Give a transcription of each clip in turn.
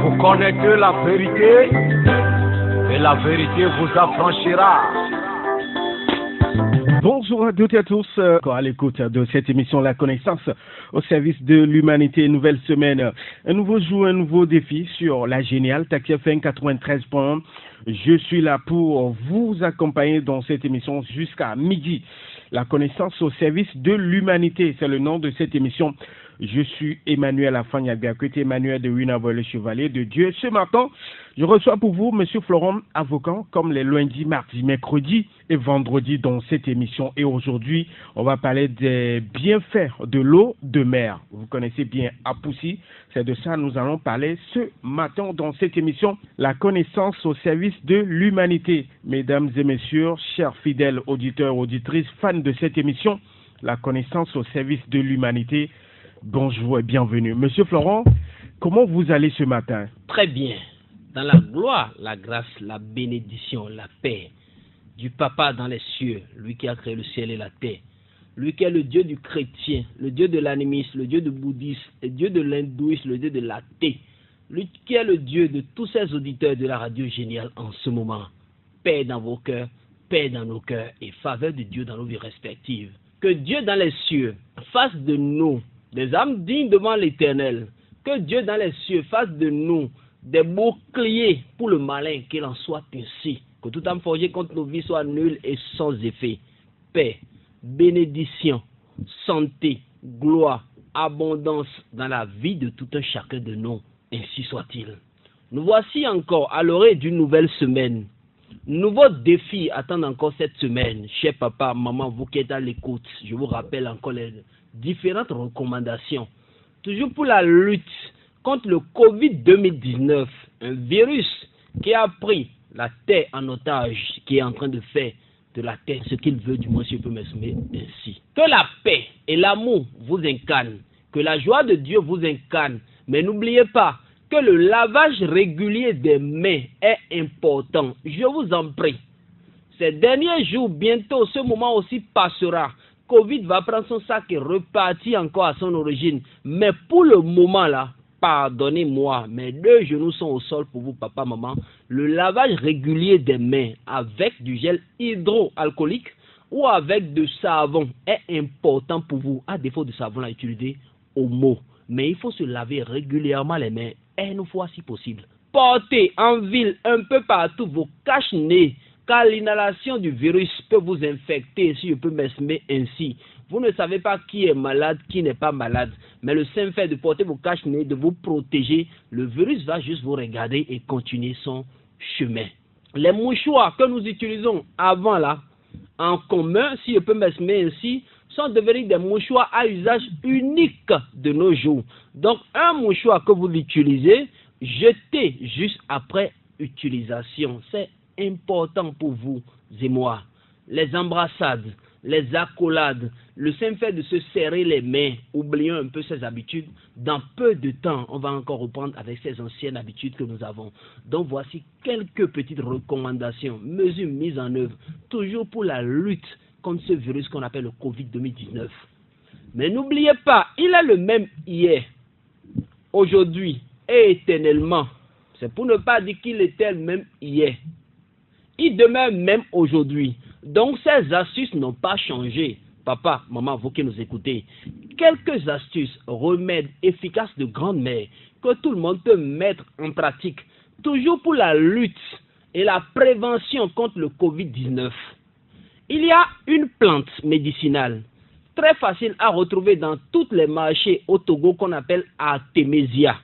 Vous connaîtrez la vérité et la vérité vous affranchira. Bonjour à toutes et à tous, à l'écoute de cette émission La Connaissance au service de l'humanité. Nouvelle semaine, un nouveau jour, un nouveau défi sur la géniale Taxi FM 93.1. Je suis là pour vous accompagner dans cette émission jusqu'à midi. La Connaissance au service de l'humanité, c'est le nom de cette émission. Je suis Emmanuel Afanya, côté Emmanuel de Winavoie, le chevalier de Dieu. Ce matin, je reçois pour vous M. Florent Avocan, comme les lundis, mardis, mercredis et vendredis dans cette émission. Et aujourd'hui, on va parler des bienfaits de l'eau de mer. Vous connaissez bien Apoussi, c'est de ça que nous allons parler ce matin dans cette émission. La connaissance au service de l'humanité. Mesdames et messieurs, chers fidèles auditeurs, auditrices, fans de cette émission, la connaissance au service de l'humanité. Bonjour et bienvenue. Monsieur Florent, comment vous allez ce matin? Très bien. Dans la gloire, la grâce, la bénédiction, la paix du Papa dans les cieux, lui qui a créé le ciel et la terre, lui qui est le Dieu du chrétien, le Dieu de l'animisme, le Dieu du bouddhisme, le Dieu de l'hindouisme, le Dieu de l'athée, lui qui est le Dieu de tous ces auditeurs de la radio géniale en ce moment. Paix dans vos cœurs, paix dans nos cœurs et faveur de Dieu dans nos vies respectives. Que Dieu dans les cieux fasse de nous des âmes dignes devant l'Éternel. Que Dieu dans les cieux fasse de nous des boucliers pour le malin, qu'il en soit ainsi. Que toute âme forgée contre nos vies soit nulle et sans effet. Paix, bénédiction, santé, gloire, abondance dans la vie de tout un chacun de nous. Ainsi soit-il. Nous voici encore à l'orée d'une nouvelle semaine. Nouveau défi attend encore cette semaine. Cher papa, maman, vous qui êtes à l'écoute, je vous rappelle encore les différentes recommandations. Toujours pour la lutte contre le Covid-2019, un virus qui a pris la terre en otage, qui est en train de faire de la terre ce qu'il veut, du moins si je peux m'exprimer ainsi. Que la paix et l'amour vous incarnent, que la joie de Dieu vous incarne, mais n'oubliez pas que le lavage régulier des mains est important. Je vous en prie. Ces derniers jours, bientôt, ce moment aussi passera. Covid va prendre son sac et repartir encore à son origine. Mais pour le moment là, pardonnez-moi, mes deux genoux sont au sol pour vous, papa, maman. Le lavage régulier des mains avec du gel hydroalcoolique ou avec du savon est important pour vous. À défaut de savon à utiliser au mot. Mais il faut se laver régulièrement les mains, une fois si possible. Portez en ville un peu partout vos cache-nez, car l'inhalation du virus peut vous infecter, si je peux m'exprimer ainsi. Vous ne savez pas qui est malade, qui n'est pas malade. Mais le simple fait de porter vos cache-nez, de vous protéger, le virus va juste vous regarder et continuer son chemin. Les mouchoirs que nous utilisons avant là, en commun, si je peux m'exprimer ainsi, sont devenus des mouchoirs à usage unique de nos jours. Donc, un mouchoir que vous utilisez, jetez juste après utilisation. C'est important pour vous et moi. Les embrassades, les accolades, le simple fait de se serrer les mains, oublions un peu ces habitudes. Dans peu de temps, on va encore reprendre avec ces anciennes habitudes que nous avons. Donc, voici quelques petites recommandations, mesures mises en œuvre, toujours pour la lutte contre ce virus qu'on appelle le Covid-2019. Mais n'oubliez pas, il est le même hier, aujourd'hui et éternellement. C'est pour ne pas dire qu'il était le même hier. Il demeure même aujourd'hui. Donc ces astuces n'ont pas changé. Papa, maman, vous qui nous écoutez, quelques astuces, remèdes efficaces de grande-mère que tout le monde peut mettre en pratique, toujours pour la lutte et la prévention contre le Covid-19. Il y a une plante médicinale très facile à retrouver dans tous les marchés au Togo qu'on appelle Artemisia.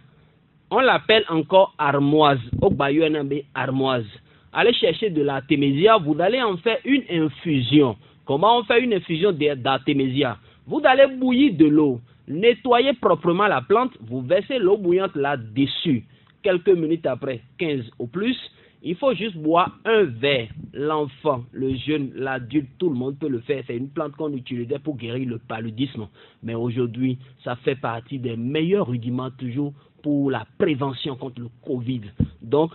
On l'appelle encore armoise, au Bayouanambe armoise. Allez chercher de l'artémisia, vous allez en faire une infusion. Comment on fait une infusion d'artémisia? Vous allez bouillir de l'eau, nettoyer proprement la plante, vous versez l'eau bouillante là-dessus. Quelques minutes après, 15 ou plus, il faut juste boire un verre. L'enfant, le jeune, l'adulte, tout le monde peut le faire. C'est une plante qu'on utilisait pour guérir le paludisme. Mais aujourd'hui, ça fait partie des meilleurs rudiments toujours pour la prévention contre le Covid. Donc,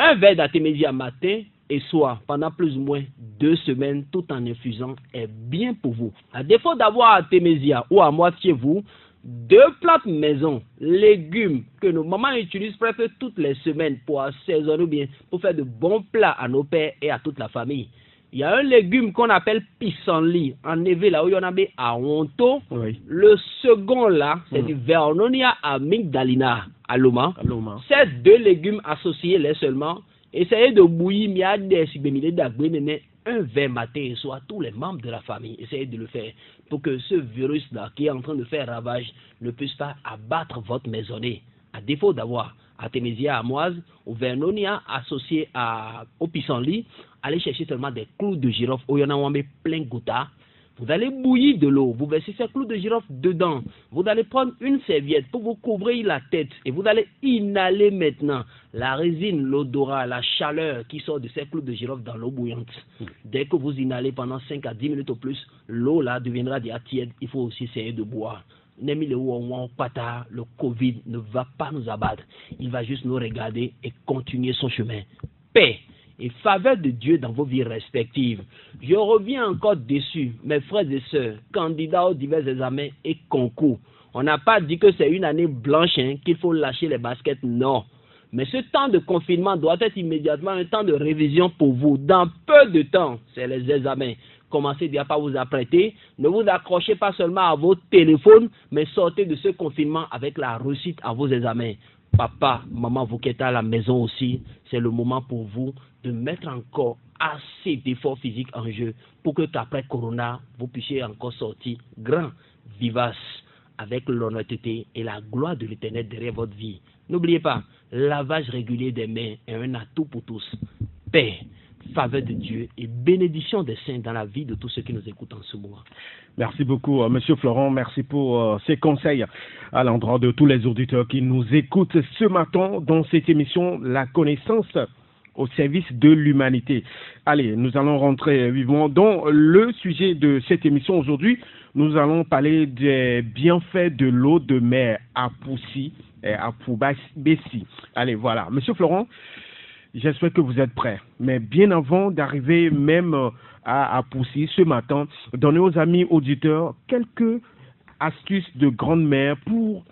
un verre d'artémisia matin et soir pendant plus ou moins 2 semaines tout en infusant est bien pour vous. À défaut d'avoir artémisia ou à moitié vous, 2 plantes maison, légumes que nos mamans utilisent presque toutes les semaines pour assaisonner ou bien pour faire de bons plats à nos pères et à toute la famille. Il y a un légume qu'on appelle pissenlit, en éveil là où il y en a à Honto. Oui. Le second là, c'est du Vernonia amygdalina à Loma. Ces 2 légumes associés là seulement, essayez de bouillir un verre matin et soir, tous les membres de la famille, essayez de le faire pour que ce virus-là qui est en train de faire ravage ne puisse pas abattre votre maisonnée. À défaut d'avoir Artemisia amoise ou Vernonia associé au pissenlit, allez chercher seulement des clous de girofle où il y en a plein goutta. Vous allez bouillir de l'eau, vous versez ces clous de girofle dedans. Vous allez prendre une serviette pour vous couvrir la tête et vous allez inhaler maintenant la résine, l'odorat, la chaleur qui sort de ces clous de girofle dans l'eau bouillante. Dès que vous inhalez pendant 5 à 10 minutes au plus, l'eau là deviendra déjà tiède. Il faut aussi essayer de boire. Le Covid ne va pas nous abattre. Il va juste nous regarder et continuer son chemin. Paix et faveur de Dieu dans vos vies respectives. Je reviens encore dessus, mes frères et sœurs, candidats aux divers examens et concours. On n'a pas dit que c'est une année blanche, qu'il faut lâcher les baskets, non. Mais ce temps de confinement doit être immédiatement un temps de révision pour vous. Dans peu de temps, c'est les examens. Commencez déjà par vous apprêter. Ne vous accrochez pas seulement à vos téléphones, mais sortez de ce confinement avec la réussite à vos examens. Papa, maman, vous qui êtes à la maison aussi, c'est le moment pour vous de mettre encore assez d'efforts physiques en jeu pour que qu'après Corona, vous puissiez encore sortir grand, vivace, avec l'honnêteté et la gloire de l'Éternel derrière votre vie. N'oubliez pas, lavage régulier des mains est un atout pour tous. Paix, faveur de Dieu et bénédiction des saints dans la vie de tous ceux qui nous écoutent en ce moment. Merci beaucoup, Monsieur Florent. Merci pour ces conseils à l'endroit de tous les auditeurs qui nous écoutent ce matin dans cette émission La Connaissance au service de l'humanité. Allez, nous allons rentrer vivement dans le sujet de cette émission aujourd'hui. Nous allons parler des bienfaits de l'eau de mer à Poussi et à Poubassi. Allez, voilà. Monsieur Florent, j'espère que vous êtes prêts. Mais bien avant d'arriver même à Poussi ce matin, donnez aux amis auditeurs quelques astuces de grande mère pour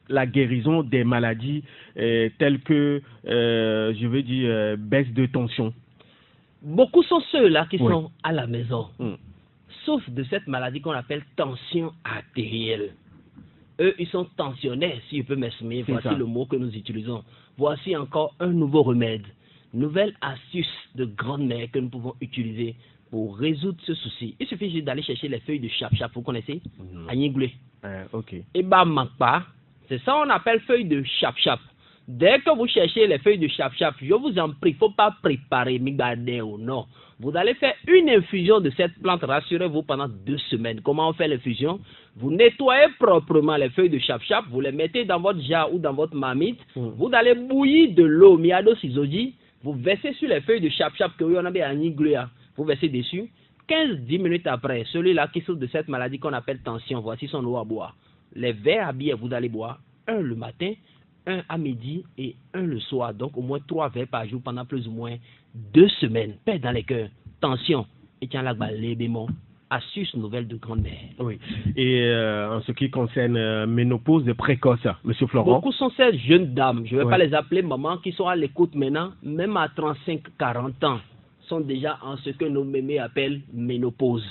la guérison des maladies telles que, je veux dire, baisse de tension. Beaucoup sont ceux-là qui sont à la maison, sauf de cette maladie qu'on appelle tension artérielle. Eux, ils sont tensionnaires, si je peux m'exprimer. Voici le mot que nous utilisons. Voici encore un nouveau remède, nouvelle astuce de grande mère que nous pouvons utiliser pour résoudre ce souci. Il suffit juste d'aller chercher les feuilles de chap-chap, vous connaissez? Agniglé. Ok. Et bah, manque pas. C'est ça qu'on appelle feuilles de chap-chap. Dès que vous cherchez les feuilles de chap-chap, je vous en prie, il ne faut pas préparer migradé ou non. Vous allez faire une infusion de cette plante, rassurez-vous, pendant 2 semaines. Comment on fait l'infusion? Vous nettoyez proprement les feuilles de chap-chap, vous les mettez dans votre jar ou dans votre marmite. Vous allez bouillir de l'eau, miado sisoji, vous versez sur les feuilles de chap-chap que vous en avez à Nigluya. Vous versez dessus. 15-10 minutes après, celui-là qui souffre de cette maladie qu'on appelle tension, voici son eau à boire. Les verres à bière, vous allez boire un le matin, un à midi et un le soir. Donc au moins 3 verres par jour pendant plus ou moins 2 semaines. Paix dans les cœurs, tension, et tiens la balle, les bémons. Astuce nouvelle de grand-mère. Oui. Et en ce qui concerne ménopause précoce, Monsieur Florent. Beaucoup sont ces jeunes dames, je ne vais pas les appeler maman, qui sont à l'écoute maintenant, même à 35-40 ans, sont déjà en ce que nos mémés appellent ménopause.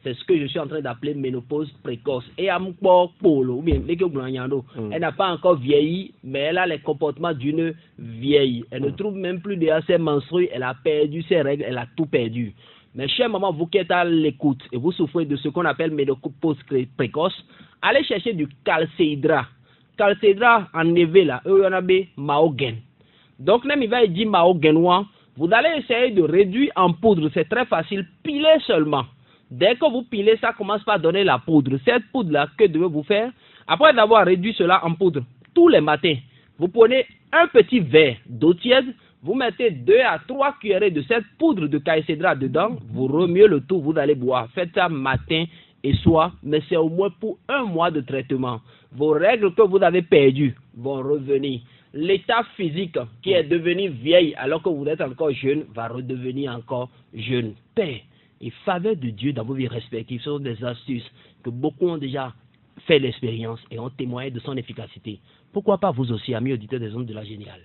C'est ce que je suis en train d'appeler ménopause précoce. Et à Polo, elle n'a pas encore vieilli, mais elle a les comportements d'une vieille. Elle ne trouve même plus de ses menstrues, elle a perdu ses règles, elle a tout perdu. Mais chère maman, vous qui êtes à l'écoute et vous souffrez de ce qu'on appelle ménopause précoce, allez chercher du calcéhydra. Calcéhydra en éveil là, eux on a maogen. Donc même il va dire maogen, vous allez essayer de réduire en poudre, c'est très facile, pilez seulement. Dès que vous pilez, ça commence par donner la poudre. Cette poudre-là, que devez-vous faire? Après d'avoir réduit cela en poudre, tous les matins, vous prenez un petit verre d'eau tiède, vous mettez 2 à 3 cuillerées de cette poudre de calcéhydra dedans, vous remuez le tout, vous allez boire. Faites ça matin et soir, mais c'est au moins pour 1 mois de traitement. Vos règles que vous avez perdues vont revenir. L'état physique qui est devenu vieille alors que vous êtes encore jeune va redevenir encore jeune. Paix et faveur de Dieu dans vos vies respectives sont des astuces que beaucoup ont déjà fait l'expérience et ont témoigné de son efficacité. Pourquoi pas vous aussi, amis auditeurs des ondes de la Géniale?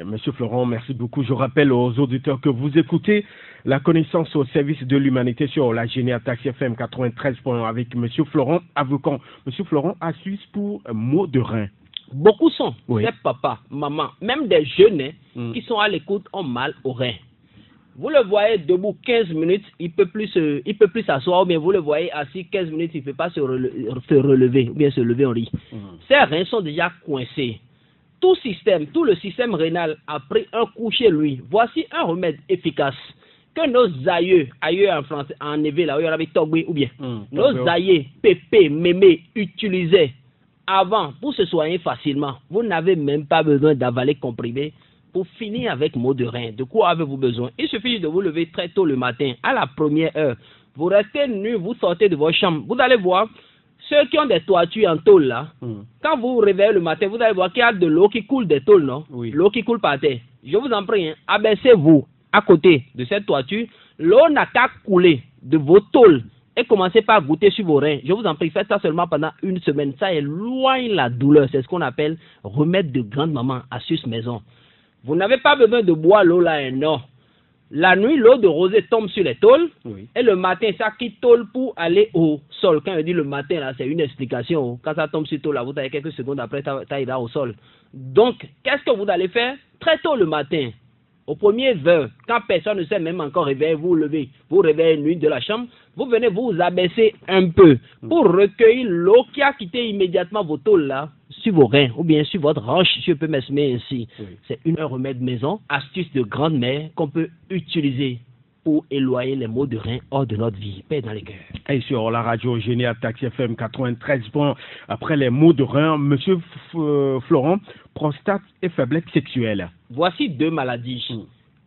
Monsieur Florent, merci beaucoup. Je rappelle aux auditeurs que vous écoutez La Connaissance au service de l'humanité sur la Géniale Taxi FM 93.1 avec Monsieur Florent Avocat. Monsieur Florent, astuce pour mot de rein. Beaucoup sont, oui. Ces papas, maman, même des jeunes qui sont à l'écoute ont mal au rein. Vous le voyez debout 15 minutes, il peut plus s'asseoir, ou bien vous le voyez assis 15 minutes, il ne peut pas se relever, ou bien se lever en lit. Ces reins sont déjà coincés. Tout le système rénal a pris un coup chez lui. Voici un remède efficace que nos aïeux en français, en éveil, là, ou bien, nos aïeux, pépé, mémé, utilisaient avant pour se soigner facilement. Vous n'avez même pas besoin d'avaler comprimé pour finir avec maux de rein. De quoi avez-vous besoin? Il suffit de vous lever très tôt le matin, à la première heure. Vous restez nu, vous sortez de votre chambre. Vous allez voir, ceux qui ont des toitures en tôle là, quand vous vous réveillez le matin, vous allez voir qu'il y a de l'eau qui coule des tôles, non? Oui. L'eau qui coule par terre. Je vous en prie, abaissez-vous à côté de cette toiture. L'eau n'a qu'à couler de vos tôles et commencez par goûter sur vos reins. Je vous en prie, faites ça seulement pendant une semaine. Ça éloigne la douleur. C'est ce qu'on appelle remède de grande maman, astuce maison. Vous n'avez pas besoin de boire l'eau là, non. La nuit, l'eau de rosée tombe sur les tôles, et le matin, ça quitte tôle pour aller au sol. Quand je dis le matin, là, c'est une explication. Quand ça tombe sur tôle, là, vous avez quelques secondes après, ça ira au sol. Donc, qu'est-ce que vous allez faire? Très tôt le matin, au premier heure, quand personne ne s'est même encore réveillé, vous levez, vous réveillez nuit de la chambre, vous venez vous abaisser un peu pour recueillir l'eau qui a quitté immédiatement vos tôles là, sur vos reins, ou bien sur votre hanche, si je peux m'exprimer ainsi. C'est un remède maison, astuce de grande-mère qu'on peut utiliser pour éloigner les maux de reins hors de notre vie. Paix dans les cœurs. Et sur la radio Géniale Taxi FM 93 points, après les maux de reins, Monsieur Florent, prostate et faiblesse sexuelle. Voici deux maladies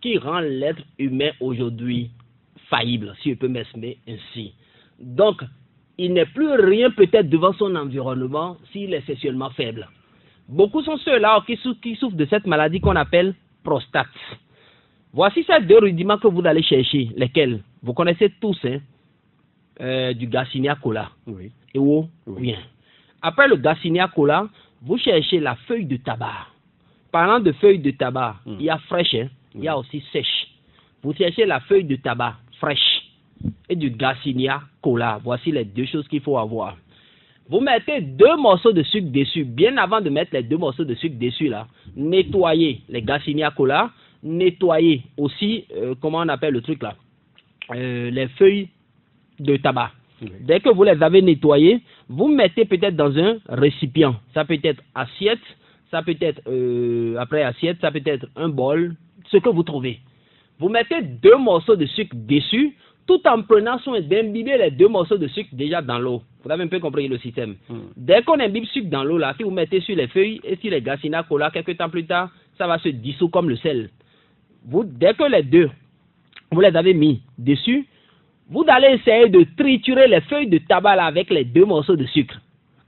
qui rendent l'être humain aujourd'hui faillible, si je peux m'exprimer ainsi. Donc, il n'est plus rien peut-être devant son environnement s'il est sexuellement faible. Beaucoup sont ceux-là qui souffrent de cette maladie qu'on appelle prostate. Voici ces deux rudiments que vous allez chercher, lesquels vous connaissez tous, du Garcinia cola. Oui. Et où? Bien. Après le Garcinia cola, vous cherchez la feuille de tabac. Parlant de feuille de tabac, il y a fraîche, il y a aussi sèche. Vous cherchez la feuille de tabac fraîche et du Garcinia cola. Voici les deux choses qu'il faut avoir. Vous mettez 2 morceaux de sucre dessus. Bien avant de mettre les 2 morceaux de sucre dessus, là, nettoyez les Garcinia cola. Nettoyez aussi, comment on appelle le truc là, les feuilles de tabac. Dès que vous les avez nettoyées, vous mettez peut-être dans un récipient. Ça peut être assiette, ça peut être, après assiette, ça peut être un bol, ce que vous trouvez. Vous mettez 2 morceaux de sucre dessus, tout en prenant soin d'imbiber les 2 morceaux de sucre déjà dans l'eau. Vous avez un peu compris le système. Dès qu'on imbibe sucre dans l'eau, là, si vous mettez sur les feuilles et sur les Garcinia cola, quelques temps plus tard, ça va se dissoudre comme le sel. Dès que les deux, vous les avez mis dessus, vous allez essayer de triturer les feuilles de tabac là avec les 2 morceaux de sucre.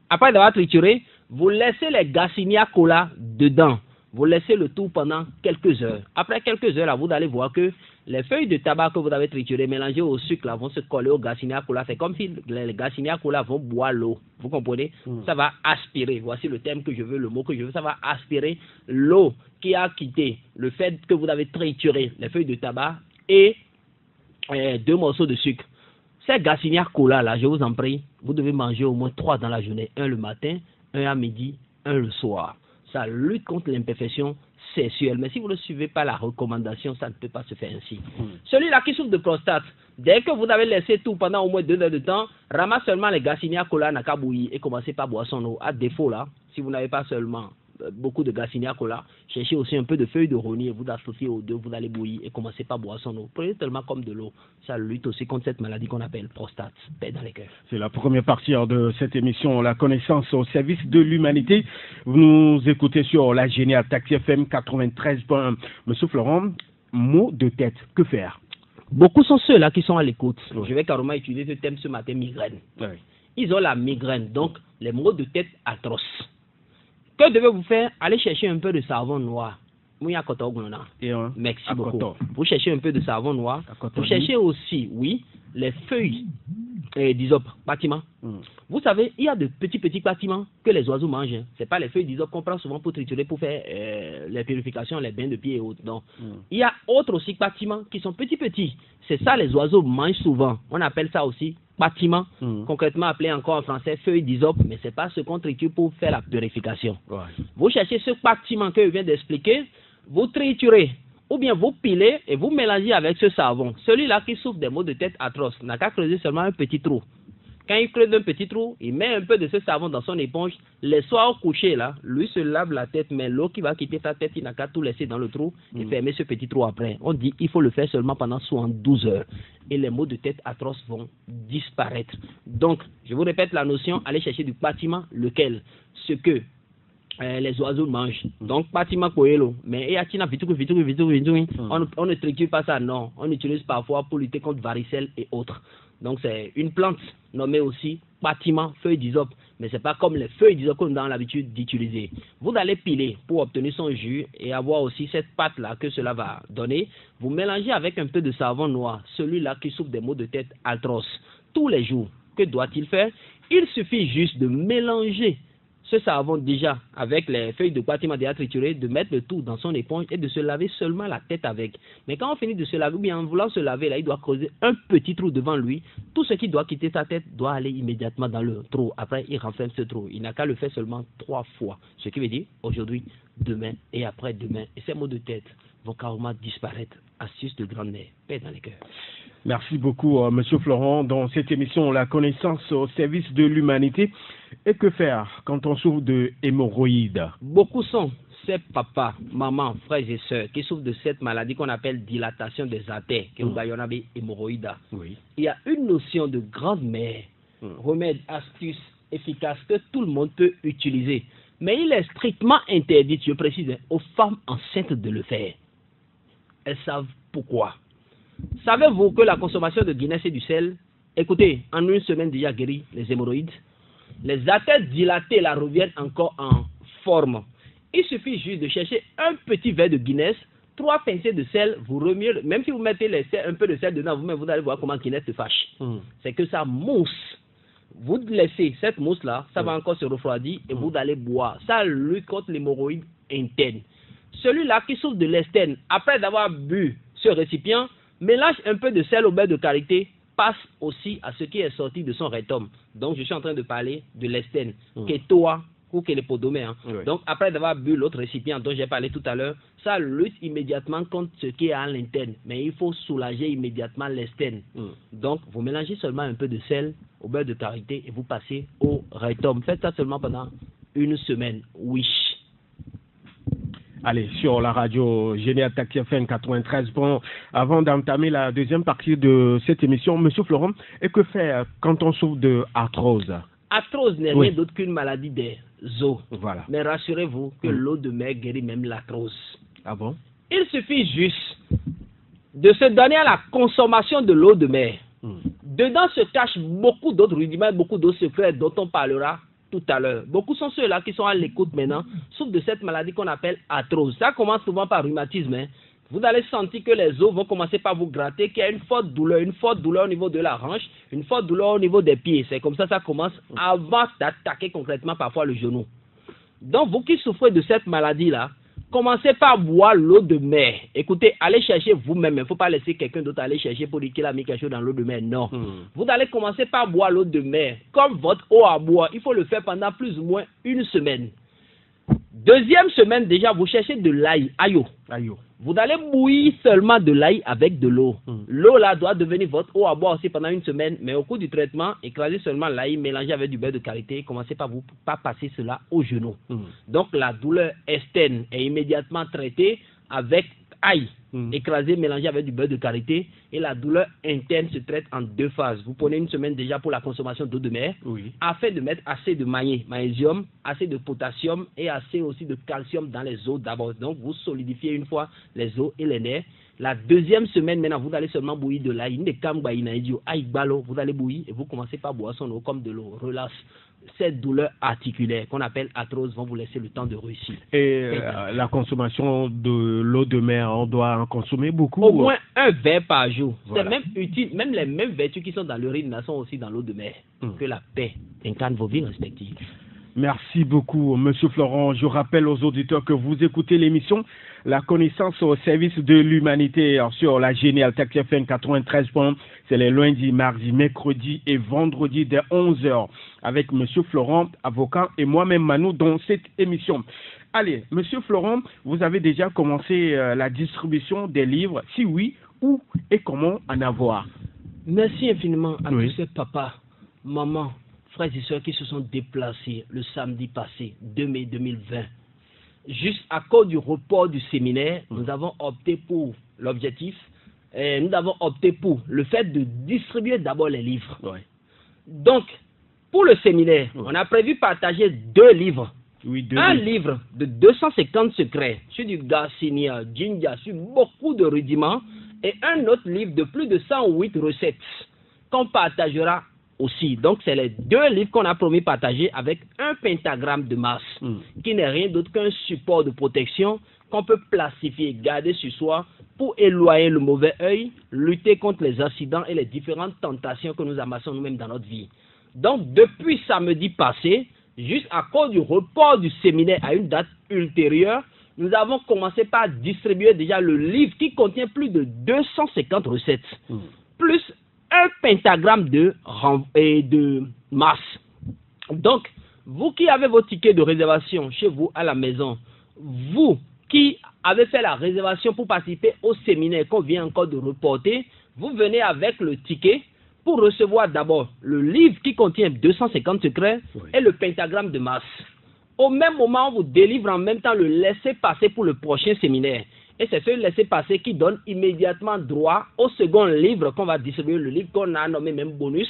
Après d'avoir trituré, vous laissez les Garcinia cola dedans. Vous laissez le tout pendant quelques heures. Après quelques heures, là, vous allez voir que les feuilles de tabac que vous avez triturées, mélangées au sucre, là, vont se coller au Garcinia cola. C'est comme si les Garcinia cola vont boire l'eau. Vous comprenez? Ça va aspirer. Voici le terme que je veux, le mot que je veux. Ça va aspirer l'eau qui a quitté le fait que vous avez trituré les feuilles de tabac et 2 morceaux de sucre. Ces Garcinia cola, là, je vous en prie, vous devez manger au moins 3 dans la journée. Un le matin, un à midi, un le soir. Ça lutte contre l'imperfection sexuelle. Mais si vous ne suivez pas la recommandation, ça ne peut pas se faire ainsi. Celui-là qui souffre de prostate, dès que vous avez laissé tout pendant au moins 2 heures de temps, ramasse seulement les Garcinia cola n'a qu'à bouillir et commencez par boire son eau. À défaut, là, si vous n'avez pas seulement beaucoup de Garcinia cola, cherchez aussi un peu de feuilles de rognier, vous associez aux deux, vous allez bouillir et commencez par boire son eau. Prenez tellement comme de l'eau. Ça lutte aussi contre cette maladie qu'on appelle prostate. Paix dans les cœurs. C'est la première partie de cette émission, La Connaissance au service de l'humanité. Vous nous écoutez sur la Géniale Taxi FM 93.1. Monsieur Florent, mot de tête, que faire? Beaucoup sont ceux-là qui sont à l'écoute. Je vais carrément utiliser ce thème ce matin, migraine. Ils ont la migraine, donc les maux de tête atroces. Que devez-vous faire? Allez chercher un peu de savon noir. Merci beaucoup. Vous cherchez un peu de savon noir. Vous cherchez aussi, oui, les feuilles d'hysope, bâtiment. Vous savez, il y a de petits bâtiments que les oiseaux mangent. Ce n'est pas les feuilles d'hysope qu'on prend souvent pour triturer, pour faire les purifications, les bains de pieds et autres. Donc, il y a autres aussi bâtiments qui sont petits. C'est ça les oiseaux mangent souvent. On appelle ça aussi bâtiment, concrètement appelé encore en français feuilles d'hysope, mais ce n'est pas ce qu'on triture pour faire la purification. Vous cherchez ce bâtiment que je viens d'expliquer, vous triturez. Ou bien vous pilez et vous mélangez avec ce savon. Celui-là qui souffre des maux de tête atroces n'a qu'à creuser seulement un petit trou. Quand il creuse un petit trou, il met un peu de ce savon dans son éponge. Les soirs au coucher, là, lui se lave la tête, mais l'eau qui va quitter sa tête, il n'a qu'à tout laisser dans le trou et fermer ce petit trou après. On dit qu'il faut le faire seulement pendant 72 heures. Et les maux de tête atroces vont disparaître. Donc, je vous répète la notion, allez chercher du bâtiment, lequel, ce que les oiseaux mangent. Donc, bâtiment coelho. Mais il y a on ne triture pas ça, non. On utilise parfois pour lutter contre varicelle et autres. Donc, c'est une plante nommée aussi bâtiment, feuille d'hysope. Mais ce n'est pas comme les feuilles d'hysope qu'on a l'habitude d'utiliser. Vous allez piler pour obtenir son jus et avoir aussi cette pâte-là que cela va donner. Vous mélangez avec un peu de savon noir, celui-là qui souffre des maux de tête atroces. Tous les jours, que doit-il faire? Il suffit juste de mélanger ce savon déjà avec les feuilles de bâtiment déjà triturées, de mettre le tout dans son éponge et de se laver seulement la tête avec. Mais quand on finit de se laver, ou bien en voulant se laver, là, il doit creuser un petit trou devant lui. Tout ce qui doit quitter sa tête doit aller immédiatement dans le trou. Après, il renferme ce trou. Il n'a qu'à le faire seulement 3 fois. Ce qui veut dire aujourd'hui, demain et après-demain. Et ces maux de tête vont carrément disparaître. Astuce de grand-mère. Paix dans les cœurs. Merci beaucoup, Monsieur Florent. Dans cette émission, la connaissance au service de l'humanité. Et que faire quand on souffre de hémorroïdes? Beaucoup sont ces papas, mamans, frères et sœurs qui souffrent de cette maladie qu'on appelle dilatation des artères, qui est hémorroïdes. Oui. Il y a une notion de grande-mère, remède, astuce efficace que tout le monde peut utiliser. Mais il est strictement interdit, je précise, aux femmes enceintes de le faire. Elles savent pourquoi. Savez-vous que la consommation de Guinness et du sel, écoutez, en une semaine déjà guérit les hémorroïdes? Les artères dilatées la reviennent encore en forme. Il suffit juste de chercher un petit verre de Guinness, 3 pincées de sel, vous remuez, même si vous mettez un peu de sel dedans, vous allez voir comment Guinness se fâche. C'est que ça mousse. Vous laissez cette mousse-là, ça va encore se refroidir et vous allez boire. Ça lutte contre l'hémorroïde interne. Celui-là qui souffre de l'estène, après d'avoir bu ce récipient, mélange un peu de sel au beurre de karité, passe aussi à ce qui est sorti de son rectum. Donc, je suis en train de parler de l'estène, Ketoa ou Kélépodomé. Donc, après d'avoir bu l'autre récipient dont j'ai parlé tout à l'heure, ça lutte immédiatement contre ce qui est à l'interne. Mais il faut soulager immédiatement l'estène. Donc, vous mélangez seulement un peu de sel au beurre de karité et vous passez au rectum. Faites ça seulement pendant une semaine. Oui. Allez, sur la radio Génial Taxi FM 93. Bon, avant d'entamer la deuxième partie de cette émission, Monsieur Florent, et que faire quand on souffre de arthrose? Arthrose n'est rien d'autre qu'une maladie des os. Voilà. Mais rassurez-vous que l'eau de mer guérit même l'arthrose. Ah bon? Il suffit juste de se donner à la consommation de l'eau de mer. Dedans se cachent beaucoup d'autres rudiments, beaucoup d'autres secrets dont on parlera tout à l'heure. Beaucoup sont ceux-là qui sont à l'écoute maintenant, souffrent de cette maladie qu'on appelle arthrose. Ça commence souvent par rhumatisme. Vous allez sentir que les os vont commencer par vous gratter, qu'il y a une forte douleur au niveau de la hanche, une forte douleur au niveau des pieds. C'est comme ça que ça commence avant d'attaquer concrètement parfois le genou. Donc, vous qui souffrez de cette maladie-là, commencez par boire l'eau de mer. Écoutez, allez chercher vous-même. Il ne faut pas laisser quelqu'un d'autre aller chercher pour dire qu'il a mis quelque chose dans l'eau de mer. Non. Vous allez commencer par boire l'eau de mer. Comme votre eau à boire, il faut le faire pendant plus ou moins une semaine. Deuxième semaine, déjà, vous cherchez de l'ail, ayo. Vous allez bouillir seulement de l'ail avec de l'eau. L'eau là doit devenir votre eau à boire aussi pendant une semaine, mais au cours du traitement, écrasez seulement l'ail, mélangez avec du beurre de karité, commencez par passer cela au genou. Donc la douleur externe est immédiatement traitée avec ail, écrasé, mélangé avec du beurre de karité, et la douleur interne se traite en 2 phases. Vous prenez une semaine déjà pour la consommation d'eau de mer, afin de mettre assez de magnésium, assez de potassium et assez aussi de calcium dans les os d'abord. Donc vous solidifiez une fois les os et les nerfs. La deuxième semaine, maintenant, vous allez seulement bouillir de l'ail. Vous allez bouillir et vous commencez par boire son eau comme de l'eau. Relax. ces douleurs articulaires qu'on appelle arthrose vont vous laisser le temps de réussir. Et la consommation de l'eau de mer, on doit en consommer beaucoup? Au moins un verre par jour. Voilà. C'est même utile. Même les mêmes vertus qui sont dans l'urine sont aussi dans l'eau de mer. Que la paix incarne vos vies respectives. Merci beaucoup, Monsieur Florent. Je rappelle aux auditeurs que vous écoutez l'émission La connaissance au service de l'humanité sur la Génial TAC FM 93. C'est les lundis, mardis, mercredis et vendredis dès 11h avec Monsieur Florent, avocat, et moi-même Manu dans cette émission. Allez, Monsieur Florent, vous avez déjà commencé la distribution des livres. Si oui, où et comment en avoir? Merci infiniment à tous ces papas, mamans, frères et sœurs qui se sont déplacés le samedi passé, 2 mai 2020. Juste à cause du report du séminaire, nous avons opté pour l'objectif, nous avons opté pour le fait de distribuer d'abord les livres. Donc, pour le séminaire, on a prévu partager 2 livres. Un livre de 250 secrets sur du Garcinia, Jinja, sur beaucoup de rudiments, et un autre livre de plus de 108 recettes qu'on partagera aussi. Donc, c'est les 2 livres qu'on a promis partager avec un pentagramme de Mars, qui n'est rien d'autre qu'un support de protection qu'on peut plastifier, garder sur soi pour éloigner le mauvais œil, lutter contre les accidents et les différentes tentations que nous amassons nous-mêmes dans notre vie. Donc, depuis samedi passé, juste à cause du report du séminaire à une date ultérieure, nous avons commencé par distribuer déjà le livre qui contient plus de 250 recettes, plus un pentagramme de Mars. Donc, vous qui avez vos tickets de réservation chez vous à la maison, vous qui avez fait la réservation pour participer au séminaire qu'on vient encore de reporter, vous venez avec le ticket pour recevoir d'abord le livre qui contient 250 secrets et le pentagramme de Mars. Au même moment, on vous délivre en même temps le laissez-passer pour le prochain séminaire. Et c'est ce laissez-passer qui donne immédiatement droit au second livre qu'on va distribuer, le livre qu'on a nommé même bonus,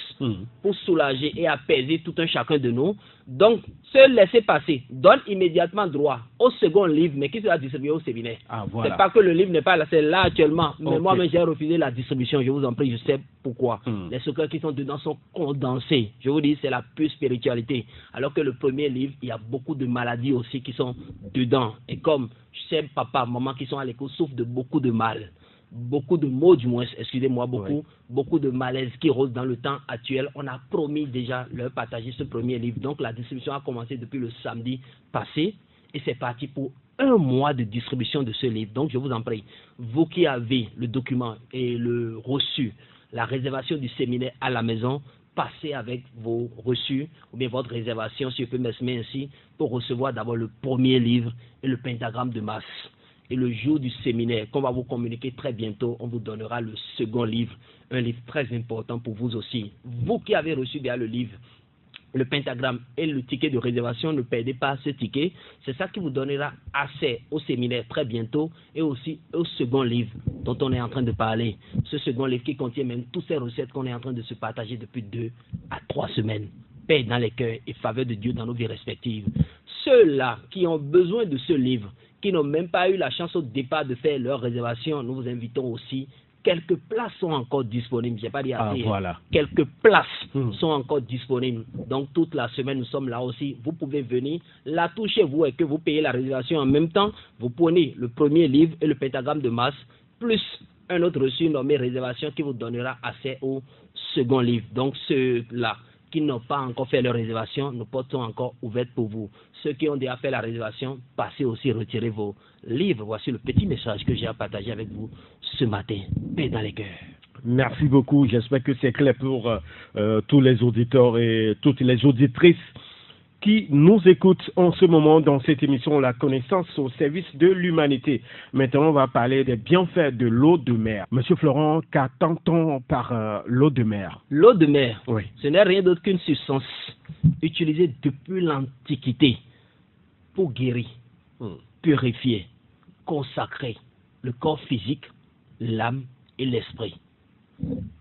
pour soulager et apaiser tout un chacun de nous. Donc, ce laissez-passer donne immédiatement droit au second livre, mais qui sera distribué au séminaire. Voilà. C'est pas que le livre n'est pas là, c'est là actuellement. Mais moi-même, j'ai refusé la distribution, je vous en prie, je sais pourquoi. Les secrets qui sont dedans sont condensés. Je vous dis, c'est la pure spiritualité. Alors que le premier livre, il y a beaucoup de maladies aussi qui sont dedans. Et comme je sais, papa, maman qui sont à l'écoute souffrent de beaucoup de mal. Beaucoup de maux du moins, excusez-moi, beaucoup de malaise qui rôdent dans le temps actuel. On a promis déjà leur partager ce premier livre. Donc la distribution a commencé depuis le samedi passé et c'est parti pour 1 mois de distribution de ce livre. Donc je vous en prie, vous qui avez le document et le reçu, la réservation du séminaire à la maison, passez avec vos reçus ou bien votre réservation, si je peux m'exprimer ainsi, pour recevoir d'abord le premier livre et le pentagramme de Mars. Et le jour du séminaire, qu'on va vous communiquer très bientôt, on vous donnera le second livre, un livre très important pour vous aussi. Vous qui avez reçu déjà le livre, le pentagramme et le ticket de réservation, ne perdez pas ce ticket. C'est ça qui vous donnera accès au séminaire très bientôt et aussi au second livre dont on est en train de parler. Ce second livre qui contient même toutes ces recettes qu'on est en train de se partager depuis 2 à 3 semaines. Paix dans les cœurs et faveur de Dieu dans nos vies respectives. Ceux-là qui ont besoin de ce livre, qui n'ont même pas eu la chance au départ de faire leur réservation, nous vous invitons aussi. Quelques places sont encore disponibles. Je n'ai pas dit assez. Voilà. Quelques places sont encore disponibles. Donc, toute la semaine, nous sommes là aussi. Vous pouvez venir. La touchez vous et que vous payez la réservation en même temps. Vous prenez le premier livre et le pentagramme de Mars, plus un autre reçu nommé réservation qui vous donnera accès au second livre. Donc, ceux-là qui n'ont pas encore fait leur réservation, nos portes sont encore ouvertes pour vous. Ceux qui ont déjà fait la réservation, passez aussi retirer vos livres. Voici le petit message que j'ai à partager avec vous ce matin. Paix dans les cœurs. Merci beaucoup. J'espère que c'est clair pour tous les auditeurs et toutes les auditrices qui nous écoutent en ce moment dans cette émission La connaissance au service de l'humanité. Maintenant, on va parler des bienfaits de l'eau de mer. Monsieur Florent, qu'attend-on par l'eau de mer? L'eau de mer, oui, ce n'est rien d'autre qu'une substance utilisée depuis l'Antiquité pour guérir, purifier, consacrer le corps physique, l'âme et l'esprit.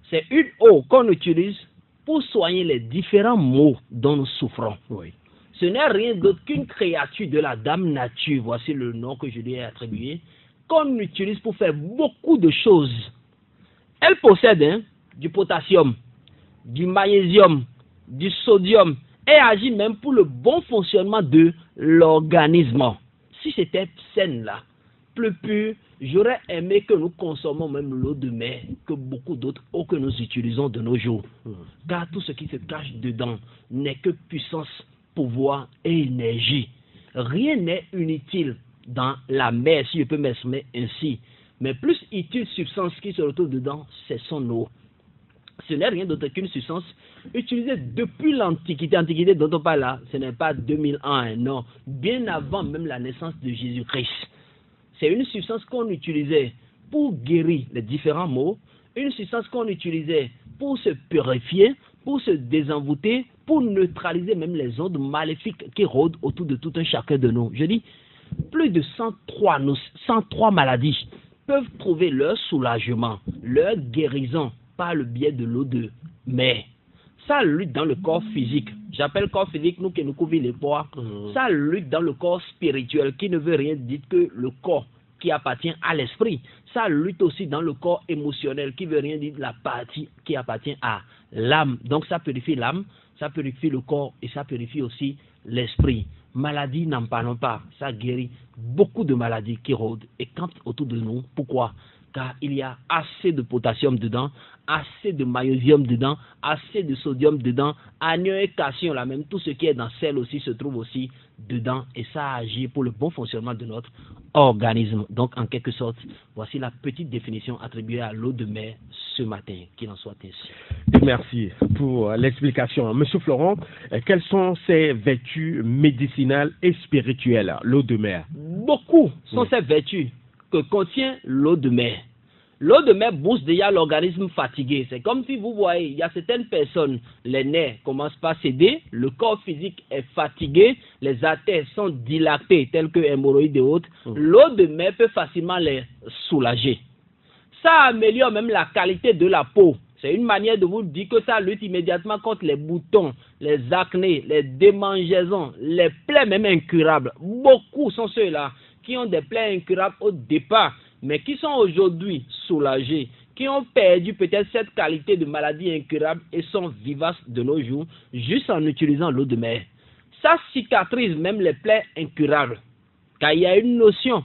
C'est une eau qu'on utilise pour soigner les différents maux dont nous souffrons. Oui. Ce n'est rien d'autre qu'une créature de la Dame Nature, voici le nom que je lui ai attribué, qu'on utilise pour faire beaucoup de choses. Elle possède du potassium, du magnésium, du sodium et agit même pour le bon fonctionnement de l'organisme. Si c'était saine là, plus pur, j'aurais aimé que nous consommons même l'eau de mer que beaucoup d'autres eaux que nous utilisons de nos jours. Car tout ce qui se cache dedans n'est que puissance, pouvoir et énergie. Rien n'est inutile dans la mer, si je peux m'exprimer ainsi. Mais plus utile substance qui se retrouve dedans, c'est son eau. Ce n'est rien d'autre qu'une substance utilisée depuis l'Antiquité. Antiquité dont on parle là, ce n'est pas 2000 ans, non. Bien avant même la naissance de Jésus-Christ. C'est une substance qu'on utilisait pour guérir les différents maux, une substance qu'on utilisait pour se purifier, pour se désenvoûter, pour neutraliser même les ondes maléfiques qui rôdent autour de tout un chacun de nous. Je dis, plus de 103 maladies peuvent trouver leur soulagement, leur guérison par le biais de l'eau de mer. Ça lutte dans le corps physique. J'appelle corps physique, nous qui nous couvrons les poids. Ça lutte dans le corps spirituel, qui ne veut rien dire que le corps qui appartient à l'esprit. Ça lutte aussi dans le corps émotionnel, qui ne veut rien dire la partie qui appartient à l'âme. Donc ça purifie l'âme, ça purifie le corps et ça purifie aussi l'esprit. Maladie, n'en parlons pas. Ça guérit beaucoup de maladies qui rôdent et campent autour de nous. Pourquoi? Car il y a assez de potassium dedans, assez de magnésium dedans, assez de sodium dedans, anion et calcium là même, tout ce qui est dans sel aussi se trouve aussi dedans et ça agit pour le bon fonctionnement de notre organisme. Donc en quelque sorte, voici la petite définition attribuée à l'eau de mer ce matin, qu'il en soit ainsi. Merci pour l'explication. Monsieur Florent, quelles sont ses vertus médicinales et spirituelles, l'eau de mer? Beaucoup sont ces vertus que contient l'eau de mer. L'eau de mer booste déjà l'organisme fatigué. C'est comme si vous voyez, il y a certaines personnes, les nerfs commencent par céder, le corps physique est fatigué, les artères sont dilatées, telles que hémorroïdes et autres. L'eau de mer peut facilement les soulager. Ça améliore même la qualité de la peau. C'est une manière de vous dire que ça lutte immédiatement contre les boutons, les acnés, les démangeaisons, les plaies même incurables. Beaucoup sont ceux-là qui ont des plaies incurables au départ, mais qui sont aujourd'hui soulagés, qui ont perdu peut-être cette qualité de maladie incurable et sont vivaces de nos jours, juste en utilisant l'eau de mer. Ça cicatrise même les plaies incurables, car il y a une notion,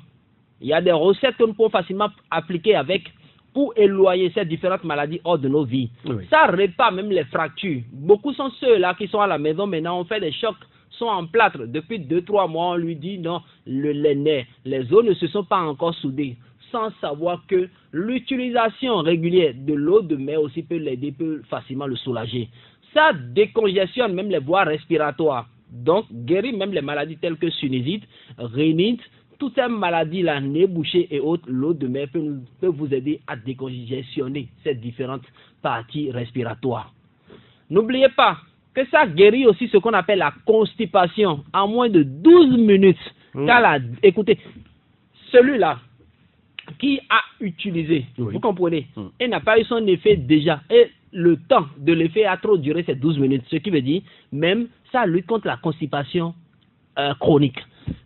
il y a des recettes qu'on peut facilement appliquer avec pour éloigner ces différentes maladies hors de nos vies. Oui. Ça répare même les fractures. Beaucoup sont ceux-là qui sont à la maison maintenant, on fait des chocs, sont en plâtre. Depuis 2-3 mois, on lui dit non, les nerfs, les os ne se sont pas encore soudés, sans savoir que l'utilisation régulière de l'eau de mer aussi peut l'aider, peut facilement le soulager. Ça décongestionne même les voies respiratoires, donc guérit même les maladies telles que sinusite, rhinite, toutes ces maladies-là, nez bouché et autres. L'eau de mer peut vous aider à décongestionner ces différentes parties respiratoires. N'oubliez pas que ça guérit aussi ce qu'on appelle la constipation en moins de 12 minutes. Car écoutez, celui-là qui a utilisé, vous comprenez, et n'a pas eu son effet déjà, et le temps de l'effet a trop duré ces 12 minutes, ce qui veut dire même ça lutte contre la constipation chronique.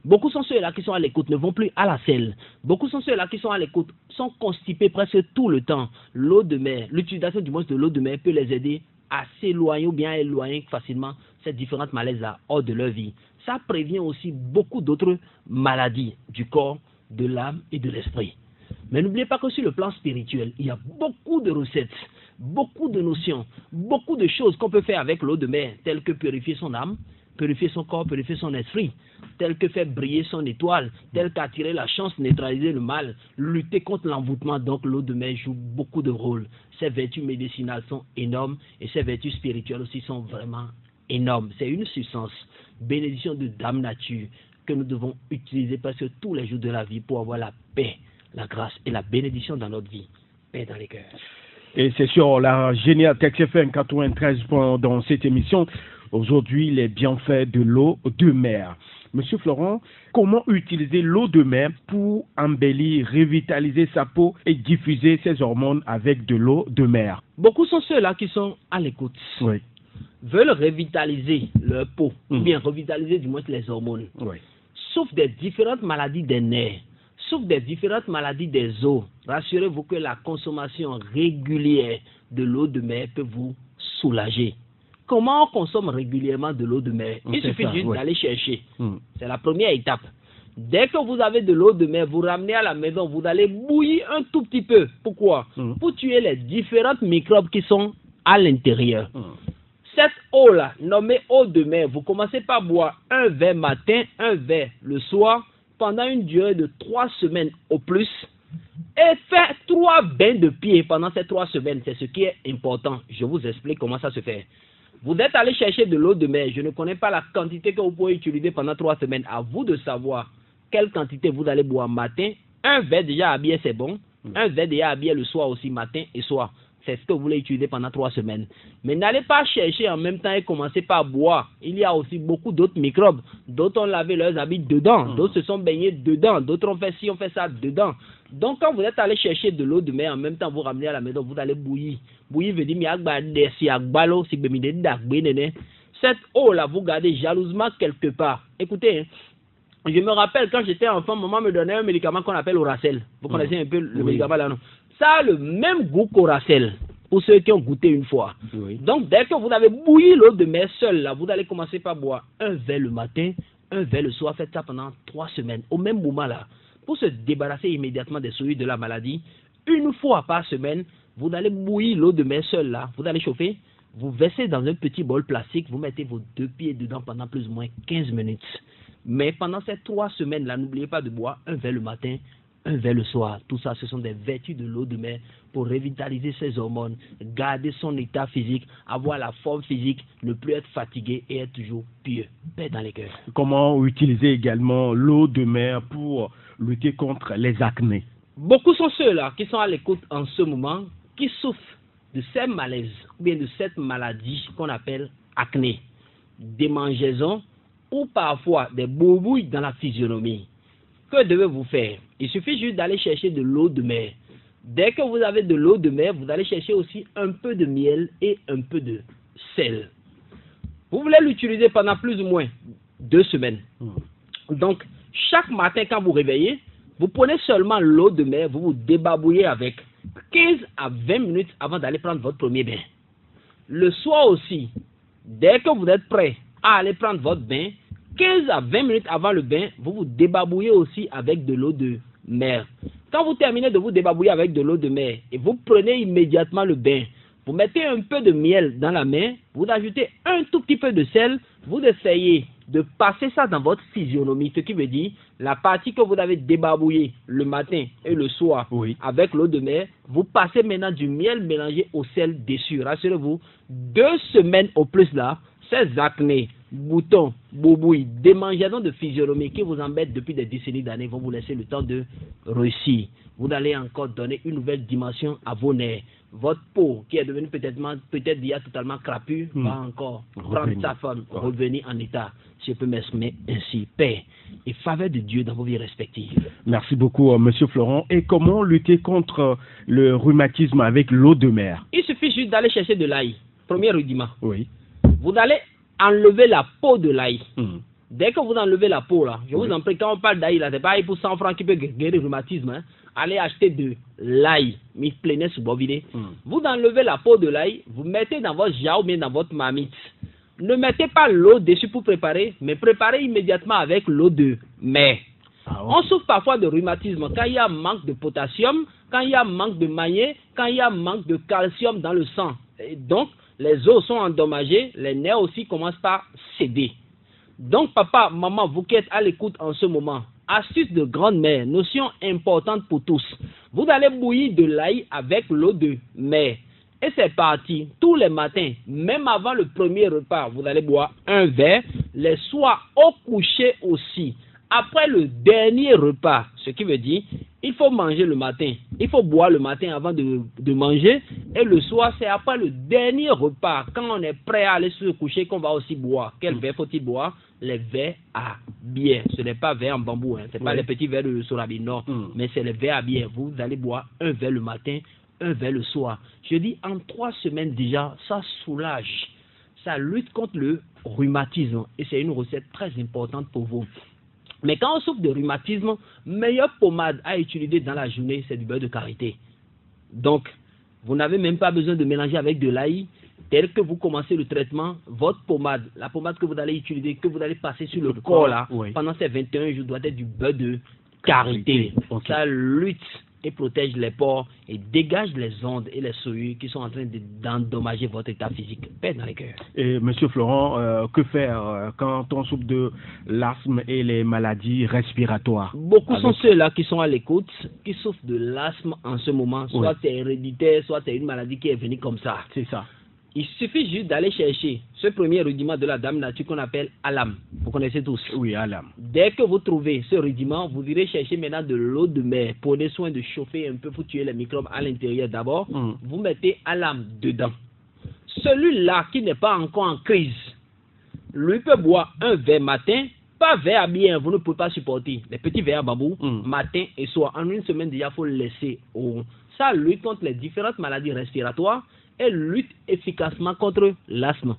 Beaucoup sont ceux-là qui sont à l'écoute, ne vont plus à la selle. Beaucoup sont ceux-là qui sont à l'écoute, sont constipés presque tout le temps. L'eau de mer, l'utilisation du moins de l'eau de mer peut les aider à s'éloigner ou bien à éloigner facilement ces différentes malaises-là hors de leur vie. Ça prévient aussi beaucoup d'autres maladies du corps, de l'âme et de l'esprit. Mais n'oubliez pas que sur le plan spirituel, il y a beaucoup de recettes, beaucoup de notions, beaucoup de choses qu'on peut faire avec l'eau de mer, telles que purifier son âme, purifier son corps, purifier son esprit, tel que faire briller son étoile, tel qu'attirer la chance, neutraliser le mal, lutter contre l'envoûtement. Donc l'eau de mer joue beaucoup de rôles. Ses vertus médicinales sont énormes et ses vertus spirituelles aussi sont vraiment énormes. C'est une substance, bénédiction de Dame Nature, que nous devons utiliser presque tous les jours de la vie pour avoir la paix, la grâce et la bénédiction dans notre vie. Paix dans les cœurs. Et c'est sur la géniale TexFM 93 dans cette émission. Aujourd'hui, les bienfaits de l'eau de mer. Monsieur Florent, comment utiliser l'eau de mer pour embellir, revitaliser sa peau et diffuser ses hormones avec de l'eau de mer? Beaucoup sont ceux-là qui sont à l'écoute. Oui. Veulent revitaliser leur peau, ou bien revitaliser du moins les hormones. Oui. Souffrent des différentes maladies des nerfs, souffrent des différentes maladies des os. Rassurez-vous que la consommation régulière de l'eau de mer peut vous soulager. comment on consomme régulièrement de l'eau de mer? Il suffit juste d'aller chercher. C'est la première étape. Dès que vous avez de l'eau de mer, vous ramenez à la maison, vous allez bouillir un tout petit peu. Pourquoi? Pour tuer les différentes microbes qui sont à l'intérieur. Cette eau-là, nommée eau de mer, vous commencez par boire un verre matin, un verre le soir, pendant une durée de 3 semaines au plus, et faire 3 bains de pied pendant ces 3 semaines. C'est ce qui est important. Je vous explique comment ça se fait. Vous êtes allé chercher de l'eau de mer. Je ne connais pas la quantité que vous pouvez utiliser pendant 3 semaines. À vous de savoir quelle quantité vous allez boire matin. Un verre déjà habillé, c'est bon. Un verre déjà habillé le soir aussi, matin et soir. C'est ce que vous voulez utiliser pendant 3 semaines. Mais n'allez pas chercher en même temps et commencer par boire. Il y a aussi beaucoup d'autres microbes. D'autres ont lavé leurs habits dedans. D'autres se sont baignés dedans. D'autres ont fait ci, ont fait ça dedans. Donc quand vous êtes allé chercher de l'eau de mer, en même temps vous ramenez à la maison, vous allez bouillir. Bouillir veut dire cette eau-là, vous gardez jalousement quelque part. Écoutez, je me rappelle quand j'étais enfant, maman me donnait un médicament qu'on appelle Oracel. Vous connaissez un peu le médicament là, non? Ça a le même goût qu'Oracel, pour ceux qui ont goûté une fois. Donc, dès que vous avez bouilli l'eau de mer seule, là, vous allez commencer par boire un verre le matin, un verre le soir. Faites ça pendant 3 semaines. Au même moment là, pour se débarrasser immédiatement des souillures de la maladie, une fois par semaine, vous allez bouillir l'eau de mer seule là. Vous allez chauffer, vous versez dans un petit bol plastique, vous mettez vos 2 pieds dedans pendant plus ou moins 15 minutes. Mais pendant ces 3 semaines là, n'oubliez pas de boire un verre le matin, un verre le soir. Tout ça, ce sont des vertus de l'eau de mer pour revitaliser ses hormones, garder son état physique, avoir la forme physique, ne plus être fatigué et être toujours pieux. Paix dans les cœurs. Comment utiliser également l'eau de mer pour lutter contre les acnés? Beaucoup sont ceux-là qui sont à l'écoute en ce moment, qui souffrent de ces malaises, ou bien de cette maladie qu'on appelle acné, démangeaisons ou parfois des boubouilles dans la physionomie. Que devez-vous faire? Il suffit juste d'aller chercher de l'eau de mer. Dès que vous avez de l'eau de mer, vous allez chercher aussi un peu de miel et un peu de sel. Vous voulez l'utiliser pendant plus ou moins 2 semaines. Donc, chaque matin quand vous réveillez, vous prenez seulement l'eau de mer, vous vous débarbouillez avec 15 à 20 minutes avant d'aller prendre votre premier bain. Le soir aussi, dès que vous êtes prêt à aller prendre votre bain, 15 à 20 minutes avant le bain, vous vous débarbouillez aussi avec de l'eau de mer. Quand vous terminez de vous débarbouiller avec de l'eau de mer et vous prenez immédiatement le bain, vous mettez un peu de miel dans la main, vous ajoutez un tout petit peu de sel, vous essayez de passer ça dans votre physionomie, ce qui veut dire la partie que vous avez débarbouillée le matin et le soir avec l'eau de mer, vous passez maintenant du miel mélangé au sel dessus. Rassurez-vous, 2 semaines au plus là, ces acnés, boutons, boubouilles, démangeaisons de physionomie qui vous embêtent depuis des décennies d'années vont vous laisser le temps de réussir. Vous allez encore donner une nouvelle dimension à vos nerfs. Votre peau, qui est devenue peut-être déjà totalement crapue, va encore prendre sa forme, revenir en état. Si je peux m'exprimer ainsi, paix et faveur de Dieu dans vos vies respectives. Merci beaucoup, Monsieur Florent. Et comment lutter contre le rhumatisme avec l'eau de mer? Il suffit juste d'aller chercher de l'ail. Premier rudiment. Vous allez enlever la peau de l'ail. Dès que vous enlevez la peau, là, je vous en prie, quand on parle d'ail, là, c'est pas pour 100 francs qui peut guérir le rhumatisme. Hein. Allez acheter de l'ail, Vous enlevez la peau de l'ail, vous mettez dans votre jar ou bien dans votre marmite. Ne mettez pas l'eau dessus pour préparer, mais préparez immédiatement avec l'eau de mer. On souffre parfois de rhumatisme quand il y a manque de potassium, quand il y a manque de magnésium, quand il y a manque de calcium dans le sang. Et donc, les os sont endommagés, les nerfs aussi commencent par céder. Donc, papa, maman, vous qui êtes à l'écoute en ce moment, astuce de grande-mère, notion importante pour tous. Vous allez bouillir de l'ail avec l'eau de mer. Et c'est parti, tous les matins, même avant le premier repas, vous allez boire un verre, les soirs au coucher aussi. Après le dernier repas, ce qui veut dire, il faut manger le matin, il faut boire le matin avant de manger, et le soir, c'est après le dernier repas, quand on est prêt à aller se coucher, qu'on va aussi boire. Quel verre faut-il boire? Les verres à bière. Ce n'est pas verre en bambou, hein. Ce n'est pas les petits verres de Sorabi, non, mais c'est les verres à bière. Vous allez boire un verre le matin, un verre le soir. Je dis, en 3 semaines déjà, ça soulage, ça lutte contre le rhumatisme, et c'est une recette très importante pour vous. Mais quand on souffre de rhumatisme, meilleure pommade à utiliser dans la journée, c'est du beurre de karité. Donc, Vous n'avez même pas besoin de mélanger avec de l'ail. Dès que vous commencez le traitement, votre pommade, la pommade que vous allez utiliser, que vous allez passer sur le corps là, pendant ces 21 jours, doit être du beurre de karité. Ça lutte et protège les pores et dégage les ondes et les souillures qui sont en train d'endommager votre état physique. Paix dans les cœurs. Et Monsieur Florent, que faire quand on souffre de l'asthme et les maladies respiratoires? Beaucoup sont ceux-là qui sont à l'écoute, qui souffrent de l'asthme en ce moment. Soit c'est héréditaire, soit c'est une maladie qui est venue comme ça. C'est ça. Il suffit juste d'aller chercher ce premier rudiment de la dame nature qu'on appelle alam. Vous connaissez tous. Oui, alam. Dès que vous trouvez ce rudiment, vous irez chercher maintenant de l'eau de mer. Prenez soin de chauffer un peu pour tuer les microbes à l'intérieur d'abord. Vous mettez alam dedans. Celui-là qui n'est pas encore en crise, lui peut boire un verre matin, pas verre bien, vous ne pouvez pas supporter. Les petits verres babou, matin et soir. En une semaine déjà, il faut le laisser au. Ça lutte contre les différentes maladies respiratoires et lutte efficacement contre l'asthme.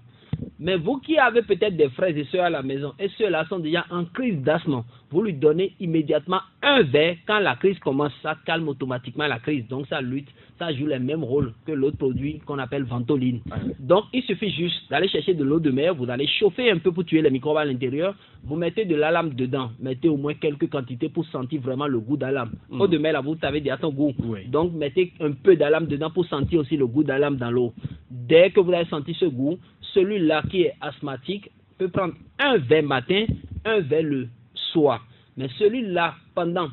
Mais vous qui avez peut-être des frères et sœurs à la maison et ceux-là sont déjà en crise d'asthme, vous lui donnez immédiatement un verre. Quand la crise commence, ça calme automatiquement la crise. Donc ça lutte, ça joue le même rôle que l'autre produit qu'on appelle Ventoline. Donc il suffit juste d'aller chercher de l'eau de mer, vous allez chauffer un peu pour tuer les microbes à l'intérieur, vous mettez de l'alam dedans, mettez au moins quelques quantités pour sentir vraiment le goût d'alam. Eau de mer là, vous savez déjà son goût. Donc mettez un peu d'alam dedans pour sentir aussi le goût d'alam dans l'eau. Dès que vous avez senti ce goût, celui-là qui est asthmatique peut prendre un verre matin, un verre le soir. Mais celui-là, pendant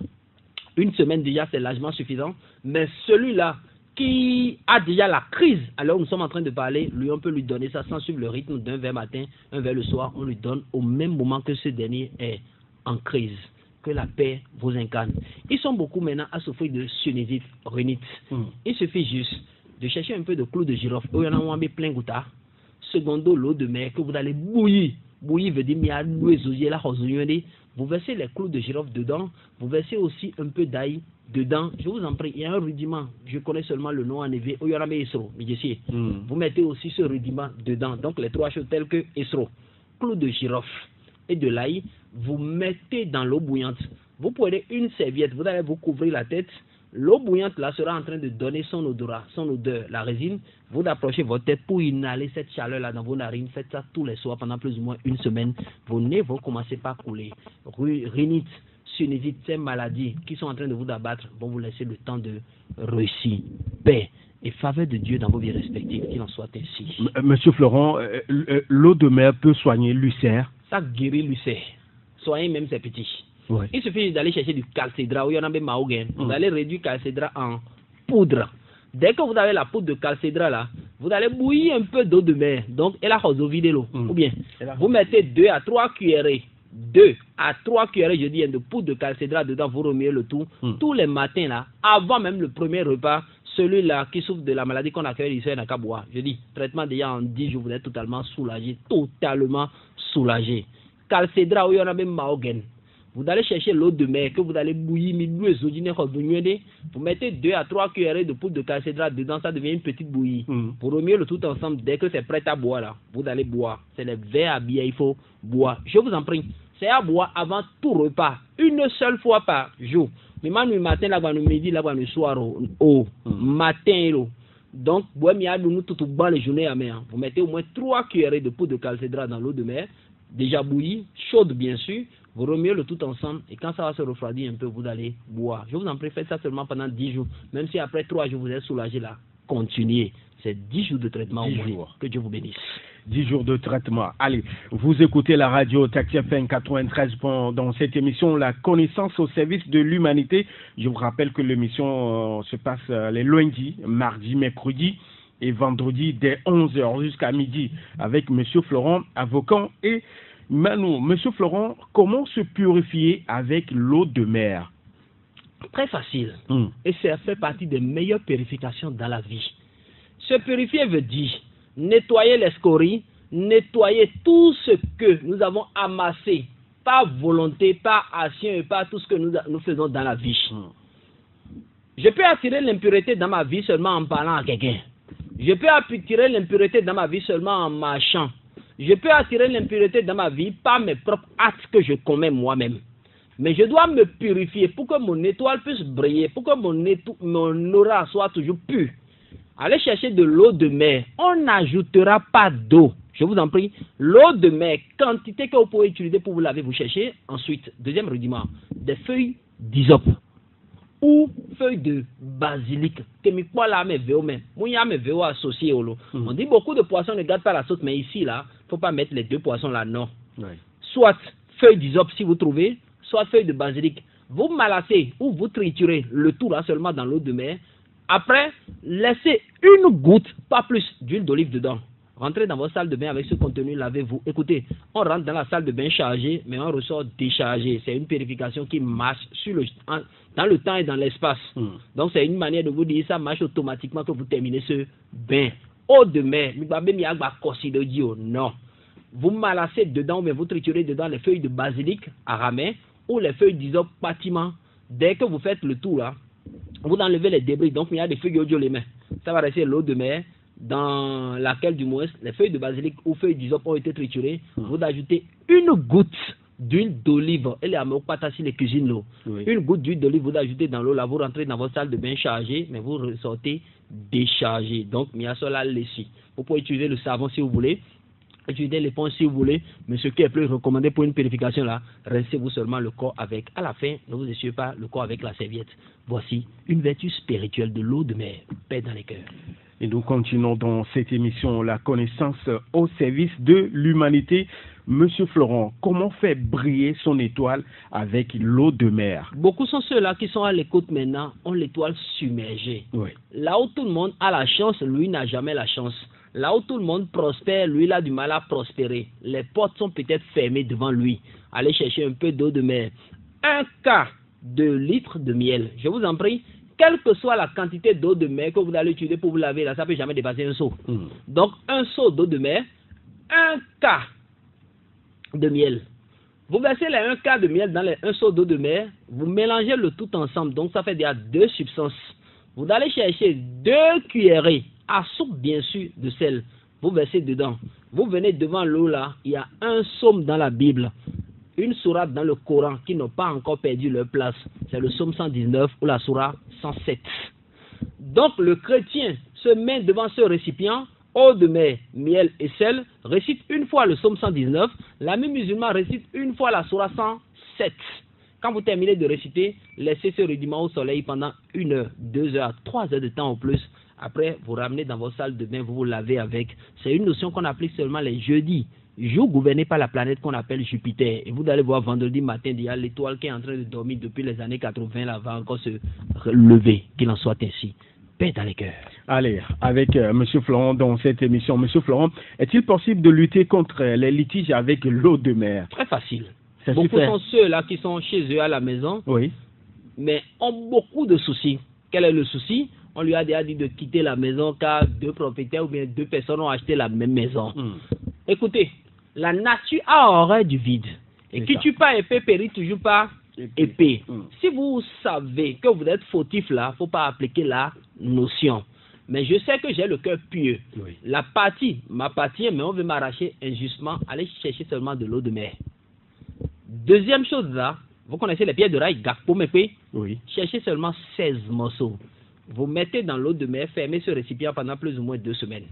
une semaine déjà, c'est largement suffisant. Mais celui-là qui a déjà la crise, alors nous sommes en train de parler, lui on peut lui donner ça sans suivre le rythme d'un verre matin, un verre le soir, on lui donne au même moment que ce dernier est en crise. Que la paix vous incarne. Ils sont beaucoup maintenant à souffrir de sinusite, rhinite. Il suffit juste de chercher un peu de clou de girofle. Il y en a un plein gouttard. Secondo, l'eau de mer que vous allez bouillir. Bouillir veut dire vous versez les clous de girofle dedans. Vous versez aussi un peu d'ail dedans. Je vous en prie, il y a un rudiment. Je connais seulement le nom en éveil. Vous mettez aussi ce rudiment dedans. Donc les trois choses telles que esro, clou de girofle et de l'ail. Vous mettez dans l'eau bouillante. Vous prenez une serviette. Vous allez vous couvrir la tête. L'eau bouillante là sera en train de donner son odorat, son odeur, la résine. Vous approchez votre tête pour inhaler cette chaleur là dans vos narines. Faites ça tous les soirs pendant plus ou moins une semaine. Vos nez vont commencer par couler. Rhinite, sinusite, ces maladies qui sont en train de vous abattre vont vous laisser le temps de réussir. Paix et faveur de Dieu dans vos vies respectives, qu'il en soit ainsi. Monsieur Florent, l'eau de mer peut soigner l'ulcère? Ça guérit l'ulcère. Soignez même ces petits. Il suffit d'aller chercher du calcédra ou vous allez réduire le calcédra en poudre. Dès que vous avez la poudre de calcédra là, vous allez bouillir un peu d'eau de mer. Donc, elle a vidé l'eau. Ou bien, vous mettez 2 à 3 cuillerées. 2 à 3 cuillerées, je dis, de poudre de calcédra dedans, vous remuez le tout. Tous les matins là, avant même le premier repas, celui-là qui souffre de la maladie qu'on appelle ici n'a qu'à boire. Je dis, traitement déjà en 10 jours, vous êtes totalement soulagé. Totalement soulagé. Calcédra ou maogen. Vous allez chercher l'eau de mer que vous allez bouillir, vous mettez 2 à 3 cuillerées de poudre de calcédra dedans, ça devient une petite bouillie. Vous remuez le tout ensemble, dès que c'est prêt à boire là, vous allez boire. C'est les verres à bière, il faut boire. Je vous en prie, c'est à boire avant tout repas, une seule fois par jour. Mais le matin, là, le midi, là, le soir, au matin. Donc, vous mettez au moins 3 cuillerées de poudre de calcédra dans l'eau de mer, déjà bouillie, chaude bien sûr. Vous remuez le tout ensemble et quand ça va se refroidir un peu, vous allez boire. Je vous en prie, faites ça seulement pendant 10 jours. Même si après 3 jours, vous êtes soulagé là, continuez. C'est 10 jours de traitement au moins. Que Dieu vous bénisse. 10 jours de traitement. Allez, vous écoutez la radio Taxi FM 93 dans cette émission La connaissance au service de l'humanité. Je vous rappelle que l'émission se passe les lundis, mardis, mercredis et vendredi dès 11h jusqu'à midi avec Monsieur Florent, avocat et Manu. Monsieur Florent, comment se purifier avec l'eau de mer? Très facile. Et ça fait partie des meilleures purifications dans la vie. Se purifier veut dire nettoyer les scories, nettoyer tout ce que nous avons amassé par volonté, par action et par tout ce que nous faisons dans la vie. Je peux attirer l'impureté dans ma vie seulement en parlant à quelqu'un. Je peux attirer l'impureté dans ma vie seulement en marchant. Je peux attirer l'impureté dans ma vie par mes propres actes que je commets moi-même. Mais je dois me purifier pour que mon étoile puisse briller, pour que mon aura soit toujours pur. allez chercher de l'eau de mer. On n'ajoutera pas d'eau. Je vous en prie. L'eau de mer, quantité que vous pouvez utiliser pour vous laver, vous cherchez. Ensuite, deuxième rudiment, des feuilles d'hysope ou feuilles de basilic. On dit beaucoup de poissons ne gardent pas la sauce, mais ici, là, il ne faut pas mettre les deux poissons là, non. Oui. Soit feuilles d'hysope si vous trouvez, soit feuilles de basilic. Vous malassez ou vous triturez le tout là seulement dans l'eau de mer. Après, laissez une goutte, pas plus, d'huile d'olive dedans. Rentrez dans votre salle de bain avec ce contenu, lavez-vous. Écoutez, on rentre dans la salle de bain chargée, mais on ressort déchargé. C'est une purification qui marche dans le temps et dans l'espace. Donc, c'est une manière de vous dire, ça marche automatiquement que vous terminez ce bain. Eau de mer, non. Vous malassez dedans, mais vous triturez dedans les feuilles de basilic aramais ou les feuilles d'hysope bâtiment. Dès que vous faites le tout là, vous enlevez les débris. Donc, il y a des feuilles de les mains. Ça va rester l'eau de mer dans laquelle, du moins, les feuilles de basilic ou feuilles d'hysope ont été triturées. Vous ajoutez une goutte d'huile d'olive. Elle est à les cuisines l'eau. Oui. Une goutte d'huile d'olive, vous ajoutez dans l'eau. Là, vous rentrez dans votre salle de bain chargée, mais vous ressortez déchargé. Donc, il y a cela ici. Vous pouvez utiliser le savon si vous voulez. Utilisez l'éponge si vous voulez, mais ce qui est plus recommandé pour une purification là, rincez-vous seulement le corps avec. À la fin, ne vous essuyez pas le corps avec la serviette. Voici une vertu spirituelle de l'eau de mer, paix dans les cœurs. Et nous continuons dans cette émission La connaissance au service de l'humanité. Monsieur Florent, comment faire briller son étoile avec l'eau de mer? Beaucoup sont ceux-là qui sont à l'écoute maintenant, ont l'étoile submergée. Oui. Là où tout le monde a la chance, lui n'a jamais la chance. Là où tout le monde prospère, lui, il a du mal à prospérer. Les portes sont peut-être fermées devant lui. Allez chercher un peu d'eau de mer. 1 quart de litre de miel. Je vous en prie, quelle que soit la quantité d'eau de mer que vous allez utiliser pour vous laver, là, ça ne peut jamais dépasser un seau. Donc, un seau d'eau de mer, 1 quart de miel. Vous versez les 1 quart de miel dans un seau d'eau de mer, vous mélangez le tout ensemble. Donc, ça fait déjà 2 substances. Vous allez chercher 2 cuillerées à soupe, bien sûr, de sel. Vous versez dedans. Vous venez devant l'eau là. Il y a un psaume dans la Bible, une sourate dans le Coran qui n'ont pas encore perdu leur place. C'est le psaume 119 ou la sourate 107. Donc le chrétien se met devant ce récipient, eau de mer, miel et sel, récite une fois le psaume 119. L'ami musulman récite une fois la sourate 107. Quand vous terminez de réciter, laissez ce rudiment au soleil pendant 1 heure, 2 heures, 3 heures de temps au plus. Après, vous ramenez dans votre salle de bain, vous vous lavez avec. C'est une notion qu'on applique seulement les jeudis, jour gouverné par la planète qu'on appelle Jupiter. Et vous allez voir vendredi matin, il y a l'étoile qui est en train de dormir depuis les années 80, là, va encore se lever, qu'il en soit ainsi. Paix dans les cœurs. Allez, avec M. Florent dans cette émission. M. Florent, est-il possible de lutter contre les litiges avec l'eau de mer? Très facile. Beaucoup sont ceux-là qui sont chez eux à la maison, oui, mais ont beaucoup de soucis. Quel est le souci? On lui a déjà dit de quitter la maison car 2 propriétaires ou bien 2 personnes ont acheté la même maison. Écoutez, la nature a horreur du vide. Et qui tue pas épée périt toujours pas épée. Si vous savez que vous êtes fautif là, il ne faut pas appliquer la notion. Mais je sais que j'ai le cœur pieux. Oui. La partie m'appartient, mais on veut m'arracher injustement. Allez chercher seulement de l'eau de mer. Deuxième chose là, vous connaissez les pierres de rail, Gakpo Mekwe? Oui. Cherchez seulement 16 morceaux. Vous mettez dans l'eau de mer, fermez ce récipient pendant plus ou moins 2 semaines.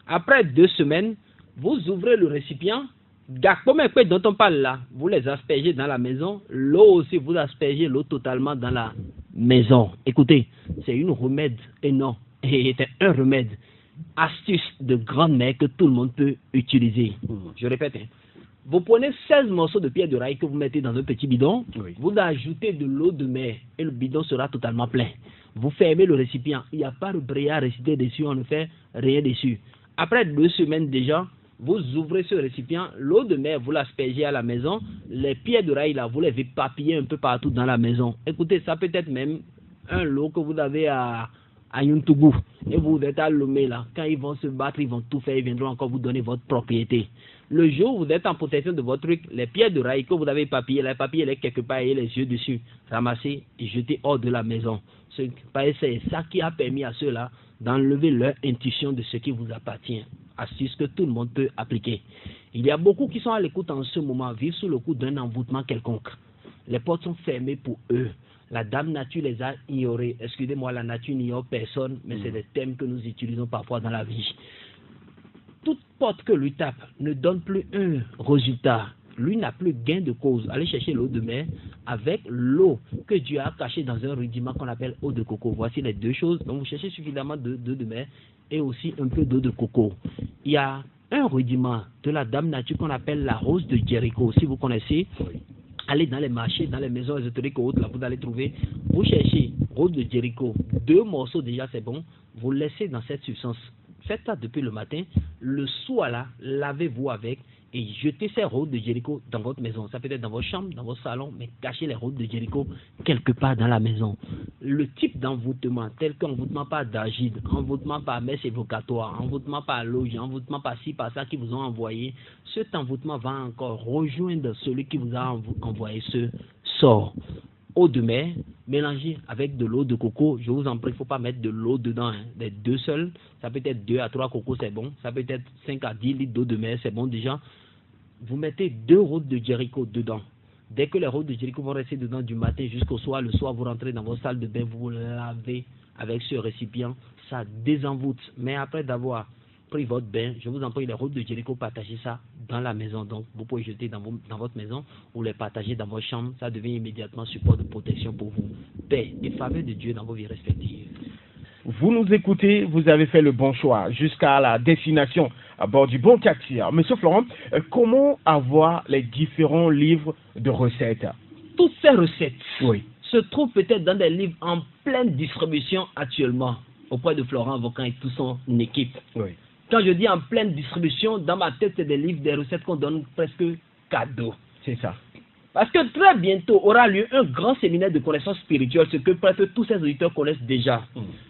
Après 2 semaines, vous ouvrez le récipient. Gakpo Mekwe dont on parle là, vous les aspergez dans la maison. L'eau aussi, vous aspergez l'eau totalement dans la maison. Écoutez, c'est une remède et non, et c'est un remède, astuce de grande mère que tout le monde peut utiliser. Je répète, vous prenez 16 morceaux de pierre de rail que vous mettez dans un petit bidon, oui, vous ajoutez de l'eau de mer et le bidon sera totalement plein. Vous fermez le récipient, il n'y a pas de bréa à réciter dessus, on ne fait rien dessus. Après 2 semaines déjà, vous ouvrez ce récipient, l'eau de mer, vous l'aspergez à la maison, les pierres de rail là, vous les éparpillez un peu partout dans la maison. Écoutez, ça peut être même un lot que vous avez à Yuntougou, et vous êtes à Lomé là, quand ils vont se battre, ils vont tout faire, ils viendront encore vous donner votre propriété. Le jour où vous êtes en possession de votre truc, les pierres de rail que vous avez éparpillées, les papiers, les quelque part, et les yeux dessus, ramassés et jetés hors de la maison. C'est ça qui a permis à ceux-là d'enlever leur intuition de ce qui vous appartient. Astuce que tout le monde peut appliquer. Il y a beaucoup qui sont à l'écoute en ce moment, vivent sous le coup d'un envoûtement quelconque. Les portes sont fermées pour eux. La dame nature les a ignorés. Excusez-moi, la nature n'ignore personne, mais c'est des thèmes que nous utilisons parfois dans la vie. Toute porte que lui tape ne donne plus un résultat. Lui n'a plus gain de cause. Allez chercher l'eau de mer avec l'eau que Dieu a cachée dans un rudiment qu'on appelle eau de coco. Voici les deux choses. Donc vous cherchez suffisamment d'eau de mer et aussi un peu d'eau de coco. Il y a un rudiment de la dame nature qu'on appelle la rose de Jéricho. Si vous connaissez, allez dans les marchés, dans les maisons ésotériques ou autres, là vous allez trouver. Vous cherchez rose de Jéricho, 2 morceaux déjà c'est bon. Vous laissez dans cette substance. Faites ça depuis le matin. Le soir là, lavez-vous avec et jetez ces roses de Jéricho dans votre maison. Ça peut être dans votre chambre, dans votre salon, mais cachez les roses de Jéricho quelque part dans la maison. Le type d'envoûtement, tel qu'envoûtement par d'argile, envoûtement par messe évocatoire, envoûtement par loge, envoûtement par ci, par ça qui vous ont envoyé, cet envoûtement va encore rejoindre celui qui vous a envoyé ce sort. Eau de mer, mélangée avec de l'eau de coco. Je vous en prie, il ne faut pas mettre de l'eau dedans. Les 2 seuls, ça peut être 2 à 3 cocos, c'est bon. Ça peut être 5 à 10 litres d'eau de mer, c'est bon déjà. Vous mettez 2 roses de Jéricho dedans. Dès que les roses de Jéricho vont rester dedans du matin jusqu'au soir, le soir, vous rentrez dans votre salle de bain, vous lavez avec ce récipient. Ça désenvoûte. Mais après d'avoir pris votre bain, je vous en prie, les roses de Jéricho, partagez ça dans la maison. Donc, vous pouvez jeter dans votre maison ou les partager dans votre chambre. Ça devient immédiatement support de protection pour vous. Paix et faveur de Dieu dans vos vies respectives. Vous nous écoutez, vous avez fait le bon choix jusqu'à la destination à bord du bon taxi. Monsieur Florent, comment avoir les différents livres de recettes? Toutes ces recettes se trouvent peut-être dans des livres en pleine distribution actuellement auprès de Florent Vocan et toute son équipe. Quand je dis en pleine distribution, dans ma tête, c'est des livres, des recettes qu'on donne presque cadeau. C'est ça. Parce que très bientôt aura lieu un grand séminaire de connaissances spirituelles, ce que presque tous ces auditeurs connaissent déjà.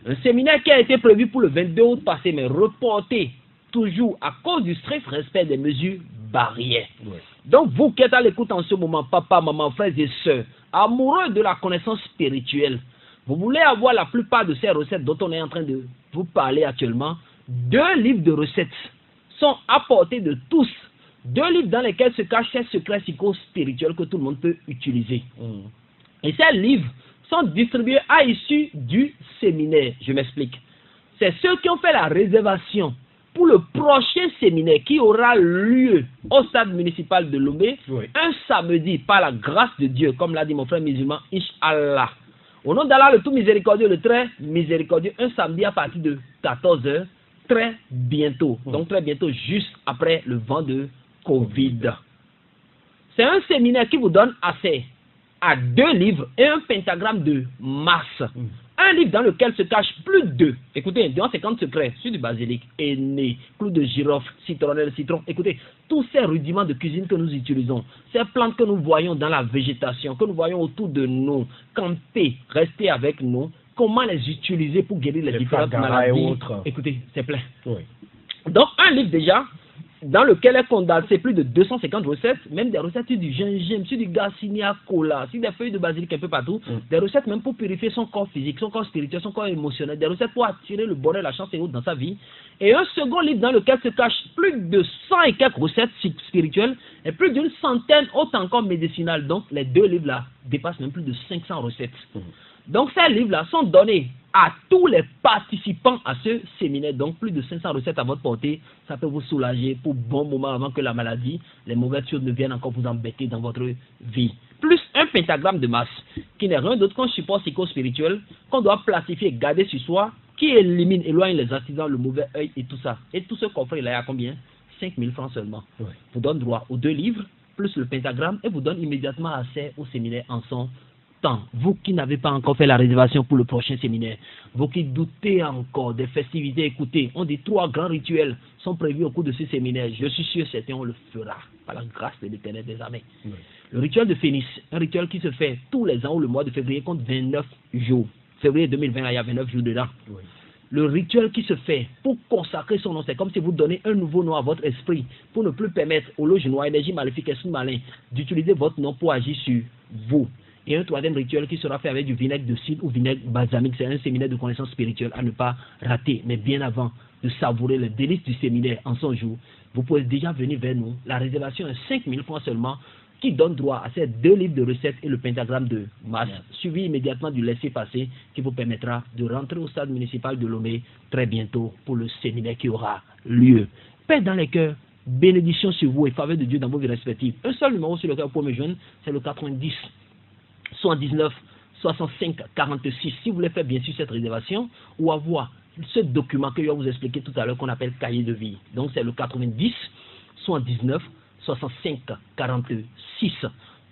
Un séminaire qui a été prévu pour le 22 août passé, mais reporté toujours à cause du strict respect des mesures barrières. Donc vous qui êtes à l'écoute en ce moment, papa, maman, frères et sœurs, amoureux de la connaissance spirituelle, vous voulez avoir la plupart de ces recettes dont on est en train de vous parler actuellement. 2 livres de recettes sont à portée de tous. 2 livres dans lesquels se cachent ces secrets psycho-spirituels que tout le monde peut utiliser. Et ces livres sont distribués à l'issue du séminaire. Je m'explique. C'est ceux qui ont fait la réservation pour le prochain séminaire qui aura lieu au stade municipal de Lomé un samedi par la grâce de Dieu, comme l'a dit mon frère musulman, Inch'Allah. Au nom d'Allah, le tout miséricordieux, le très miséricordieux, un samedi à partir de 14 h, très bientôt. Donc très bientôt, juste après le vent de Covid. C'est un séminaire qui vous donne accès à 2 livres et un pentagramme de Mars. Un livre dans lequel se cachent plus de, écoutez, 250 secrets sur du basilic, aîné, clou de girofle, citronnelle, citron. Écoutez, tous ces rudiments de cuisine que nous utilisons, ces plantes que nous voyons dans la végétation, que nous voyons autour de nous, campées, restez avec nous, comment les utiliser pour guérir les différentes maladies. Écoutez, c'est plein. Donc, un livre déjà, dans lequel est condensé plus de 250 recettes, même des recettes sur du gingembre, sur du garcinia cola, sur des feuilles de basilic un peu partout, des recettes même pour purifier son corps physique, son corps spirituel, son corps émotionnel, des recettes pour attirer le bonheur, la chance et autres dans sa vie. Et un second livre dans lequel se cachent plus de 100 et quelques recettes spirituelles et plus d'une centaine autres encore médicinales. Donc les 2 livres-là dépassent même plus de 500 recettes. Donc ces livres-là sont donnés à tous les participants à ce séminaire. Donc plus de 500 recettes à votre portée. Ça peut vous soulager pour bon moment avant que la maladie, les mauvaises choses ne viennent encore vous embêter dans votre vie. Plus un pentagramme de masse qui n'est rien d'autre qu'un support psycho-spirituel qu'on doit plastifier, garder sur soi, qui éloigne les accidents, le mauvais œil et tout ça. Et tout ce coffret-là, il y a combien? 5 000 francs seulement. Vous donne droit aux 2 livres, plus le pentagramme, et vous donne immédiatement accès au séminaire en son temps. Vous qui n'avez pas encore fait la réservation pour le prochain séminaire, vous qui doutez encore des festivités, écoutez, on dit 3 grands rituels sont prévus au cours de ce séminaire. Je suis sûr certain on le fera par la grâce de l'Éternel des armées. Le rituel de Phénix, un rituel qui se fait tous les ans où le mois de février compte 29 jours. Février 2020, il y a 29 jours dedans. Le rituel qui se fait pour consacrer son nom, c'est comme si vous donnez un nouveau nom à votre esprit pour ne plus permettre aux loges noires, énergie maléfique, esprit malin, d'utiliser votre nom pour agir sur vous. Et un 3e rituel qui sera fait avec du vinaigre de cidre ou vinaigre balsamique. C'est un séminaire de connaissances spirituelles à ne pas rater. Mais bien avant de savourer les délices du séminaire en son jour, vous pouvez déjà venir vers nous. La réservation est 5 000 francs seulement. qui donne droit à ces 2 livres de recettes et le pentagramme de masse, suivi immédiatement du laissez-passer qui vous permettra de rentrer au stade municipal de Lomé très bientôt pour le séminaire qui aura lieu. Paix dans les cœurs, bénédiction sur vous et faveur de Dieu dans vos vies respectives. Un seul numéro sur lequel vous pouvez me joindre, c'est le 90 79 65 46. Si vous voulez faire bien sûr cette réservation ou avoir ce document que je vais vous expliquer tout à l'heure qu'on appelle cahier de vie. Donc c'est le 90 79 65 46.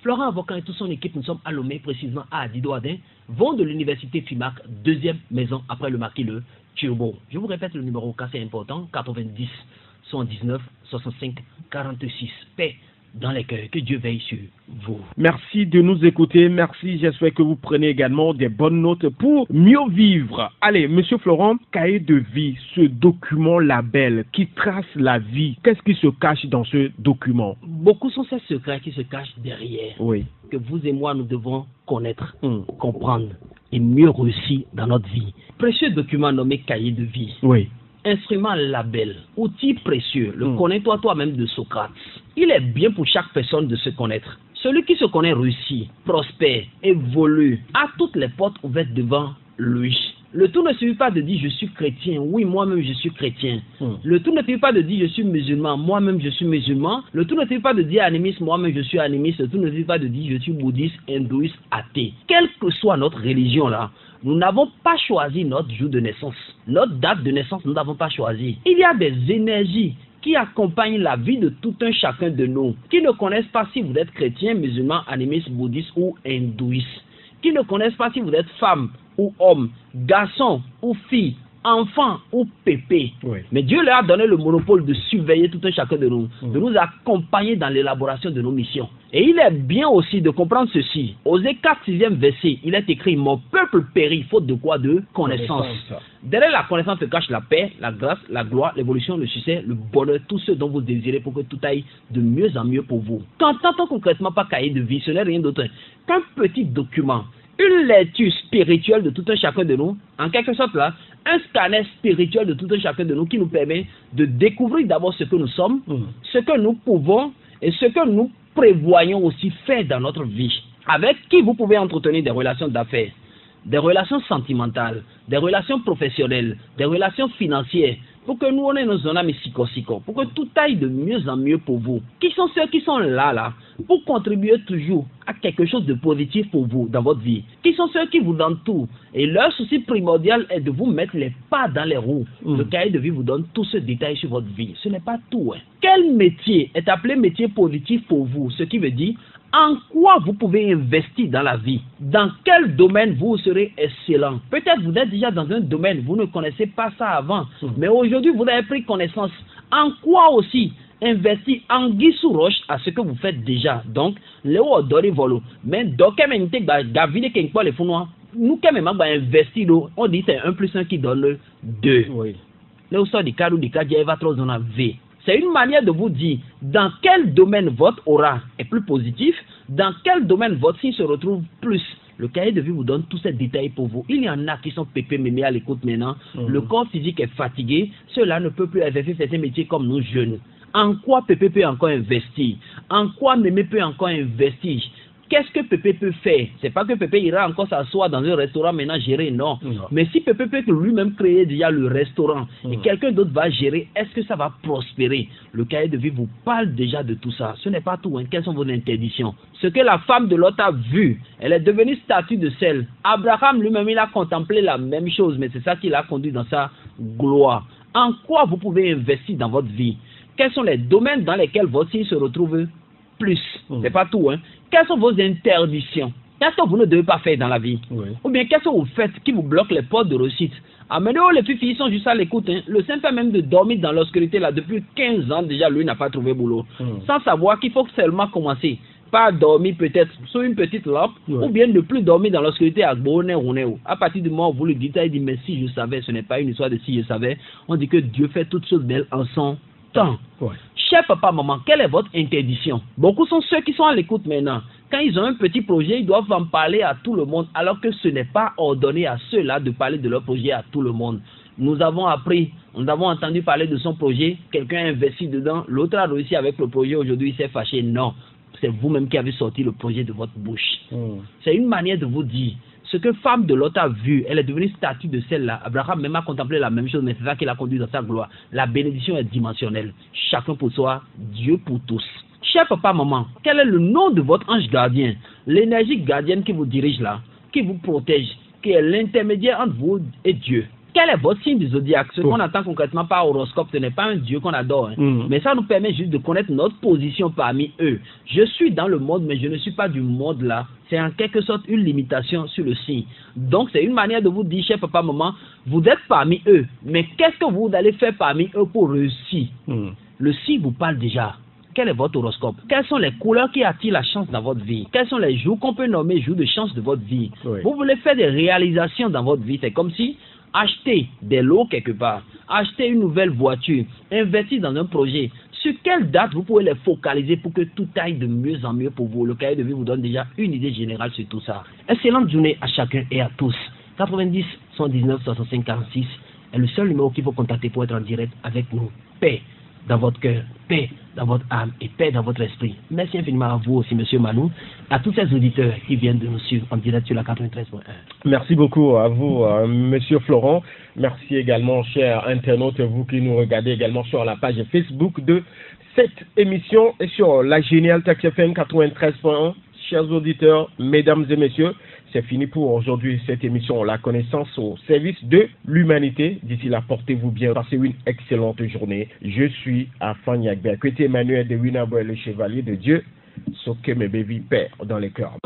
Florent Avocat et toute son équipe, nous sommes à Lomé, précisément à Adido-Adin, vont de l'université FIMAC, 2e maison après le marquis Le Turbo. Je vous répète le numéro car c'est important, 90 79 65 46. Paix dans les cœurs, que Dieu veille sur vous. Merci de nous écouter, merci, j'espère que vous prenez également des bonnes notes pour mieux vivre. Allez, Monsieur Florent, cahier de vie, ce document label qui trace la vie, qu'est-ce qui se cache dans ce document? Beaucoup sont ces secrets qui se cachent derrière, oui, que vous et moi nous devons connaître, comprendre et mieux réussir dans notre vie. Précieux document nommé cahier de vie. Oui. Instrument label, outil précieux, le connais-toi toi-même de Socrate. Il est bien pour chaque personne de se connaître. Celui qui se connaît réussit, prospère, évolue, a toutes les portes ouvertes devant lui. Le tout ne suffit pas de dire je suis chrétien, oui moi-même je suis chrétien. Le tout ne suffit pas de dire je suis musulman, moi-même je suis musulman. Le tout ne suffit pas de dire animiste, moi-même je suis animiste. Le tout ne suffit pas de dire je suis bouddhiste, hindouiste, athée. Quelle que soit notre religion là, nous n'avons pas choisi notre jour de naissance. Notre date de naissance, nous n'avons pas choisi. Il y a des énergies qui accompagnent la vie de tout un chacun de nous, qui ne connaissent pas si vous êtes chrétien, musulman, animiste, bouddhiste ou hindouiste, qui ne connaissent pas si vous êtes femme ou homme, garçon ou fille, enfant ou pépé. Oui. Mais Dieu leur a donné le monopole de surveiller tout un chacun de nous, de nous accompagner dans l'élaboration de nos missions. Et il est bien aussi de comprendre ceci. Osée 4, 6e verset, il est écrit « Mon peuple périt, faute de quoi? De connaissance. » Derrière la connaissance se cache la paix, la grâce, la gloire, l'évolution, le succès, le bonheur, tout ce dont vous désirez pour que tout aille de mieux en mieux pour vous. Qu'entend-on concrètement par cahier de vie? Ce n'est rien d'autre qu'un petit document, une lecture spirituelle de tout un chacun de nous, en quelque sorte là, un scanner spirituel de tout un chacun de nous qui nous permet de découvrir d'abord ce que nous sommes, ce que nous pouvons et ce que nous prévoyons aussi faire dans notre vie. Avec qui vous pouvez entretenir des relations d'affaires, des relations sentimentales, des relations professionnelles, des relations financières, pour que nous on ait nos zones psychosico, pour que tout aille de mieux en mieux pour vous. Qui sont ceux qui sont là, pour contribuer toujours à quelque chose de positif pour vous dans votre vie? Qui sont ceux qui vous donnent tout? Et leur souci primordial est de vous mettre les pas dans les roues. Le cahier de vie vous donne tout ce détail sur votre vie. Ce n'est pas tout. Quel métier est appelé métier positif pour vous? Ce qui veut dire en quoi vous pouvez investir dans la vie? Dans quel domaine vous serez excellent? Peut-être vous êtes déjà dans un domaine, vous ne connaissez pas ça avant, mais aujourd'hui vous avez pris connaissance. En quoi aussi investir en sous roche à ce que vous faites déjà? Donc, Léo Odori Volo, mais document Gavine Kenkwa les Founois, nous quand même investir, on dit c'est 1 plus 1 qui donne 2. Oui. Léo sort du cadre du cadre, il va trop dans la V. C'est une manière de vous dire dans quel domaine votre aura est plus positif, dans quel domaine votre signe se retrouve plus. Le cahier de vie vous donne tous ces détails pour vous. Il y en a qui sont pépés, mémés à l'écoute maintenant. Le corps physique est fatigué. Ceux-là ne peuvent plus exercer certains métiers comme nous jeunes. En quoi Pépé peut encore investir? En quoi Mémé peut encore investir? Qu'est-ce que Pépé peut faire? C'est pas que Pépé ira encore s'asseoir dans un restaurant maintenant gérer, non. Mais si Pépé peut lui-même créer déjà le restaurant et quelqu'un d'autre va gérer, est-ce que ça va prospérer? Le cahier de vie vous parle déjà de tout ça. Ce n'est pas tout. Quelles sont vos interdictions? Ce que la femme de l'autre a vu, elle est devenue statue de sel. Abraham lui-même, il a contemplé la même chose, mais c'est ça qui l'a conduit dans sa gloire. En quoi vous pouvez investir dans votre vie? Quels sont les domaines dans lesquels votre signe se retrouve plus? C'est pas tout. Quelles sont vos interdictions? Qu'est-ce que vous ne devez pas faire dans la vie? Ou bien qu'est-ce que vous faites qui vous bloque les portes de réussite? Amenez-vous, les filles sont juste à l'écoute. Le simple même de dormir dans l'obscurité là depuis 15 ans déjà, lui n'a pas trouvé boulot. Sans savoir qu'il faut seulement commencer par dormir peut-être sous une petite lampe, ou bien ne plus dormir dans l'obscurité à bonheur. À partir du moment où vous lui dites, il dit mais si je savais, ce n'est pas une histoire de si je savais. On dit que Dieu fait toutes choses belles en son temps. Cher papa, maman, quelle est votre interdiction? Beaucoup sont ceux qui sont à l'écoute maintenant. Quand ils ont un petit projet, ils doivent en parler à tout le monde, alors que ce n'est pas ordonné à ceux-là de parler de leur projet à tout le monde. Nous avons appris, nous avons entendu parler de son projet, quelqu'un a investi dedans, l'autre a réussi avec le projet, aujourd'hui il s'est fâché. Non. c'est vous-même qui avez sorti le projet de votre bouche. C'est une manière de vous dire, ce que femme de Lot a vu, elle est devenue statue de celle-là. Abraham même a contemplé la même chose, mais c'est ça qui l'a conduit dans sa gloire. La bénédiction est dimensionnelle. Chacun pour soi, Dieu pour tous. Cher papa, maman, quel est le nom de votre ange gardien? L'énergie gardienne qui vous dirige là, qui vous protège, qui est l'intermédiaire entre vous et Dieu. Quel est votre signe du zodiaque? Ce qu'on entend concrètement par horoscope, ce n'est pas un Dieu qu'on adore. Mais ça nous permet juste de connaître notre position parmi eux. Je suis dans le monde, mais je ne suis pas du monde là. C'est en quelque sorte une limitation sur le signe. Donc c'est une manière de vous dire, cher papa, maman, vous êtes parmi eux. Mais qu'est-ce que vous allez faire parmi eux pour réussir? Le signe vous parle déjà. Quel est votre horoscope? Quelles sont les couleurs qui attirent la chance dans votre vie? Quels sont les jours qu'on peut nommer jours de chance de votre vie? Vous voulez faire des réalisations dans votre vie. C'est comme si acheter des lots quelque part, acheter une nouvelle voiture, investir dans un projet. Sur quelle date vous pouvez les focaliser pour que tout aille de mieux en mieux pour vous? Le cahier de vie vous donne déjà une idée générale sur tout ça. Excellente journée à chacun et à tous. 90 119 65 46 est le seul numéro qu'il faut contacter pour être en direct avec nous. Paix dans votre cœur, paix dans votre âme et paix dans votre esprit. Merci infiniment à vous aussi, Monsieur Manou, à tous ces auditeurs qui viennent de nous suivre en direct sur la 93.1. Merci beaucoup à vous, Monsieur Florent. Merci également, chers internautes, vous qui nous regardez également sur la page Facebook de cette émission et sur la géniale Taxi FM 93.1. Chers auditeurs, mesdames et messieurs, c'est fini pour aujourd'hui cette émission La Connaissance au service de l'humanité. D'ici là, portez-vous bien, passez une excellente journée. Je suis Afan Yagbe, côté Emmanuel de Winabo, le chevalier de Dieu, ce que mes bébés père dans les cœurs.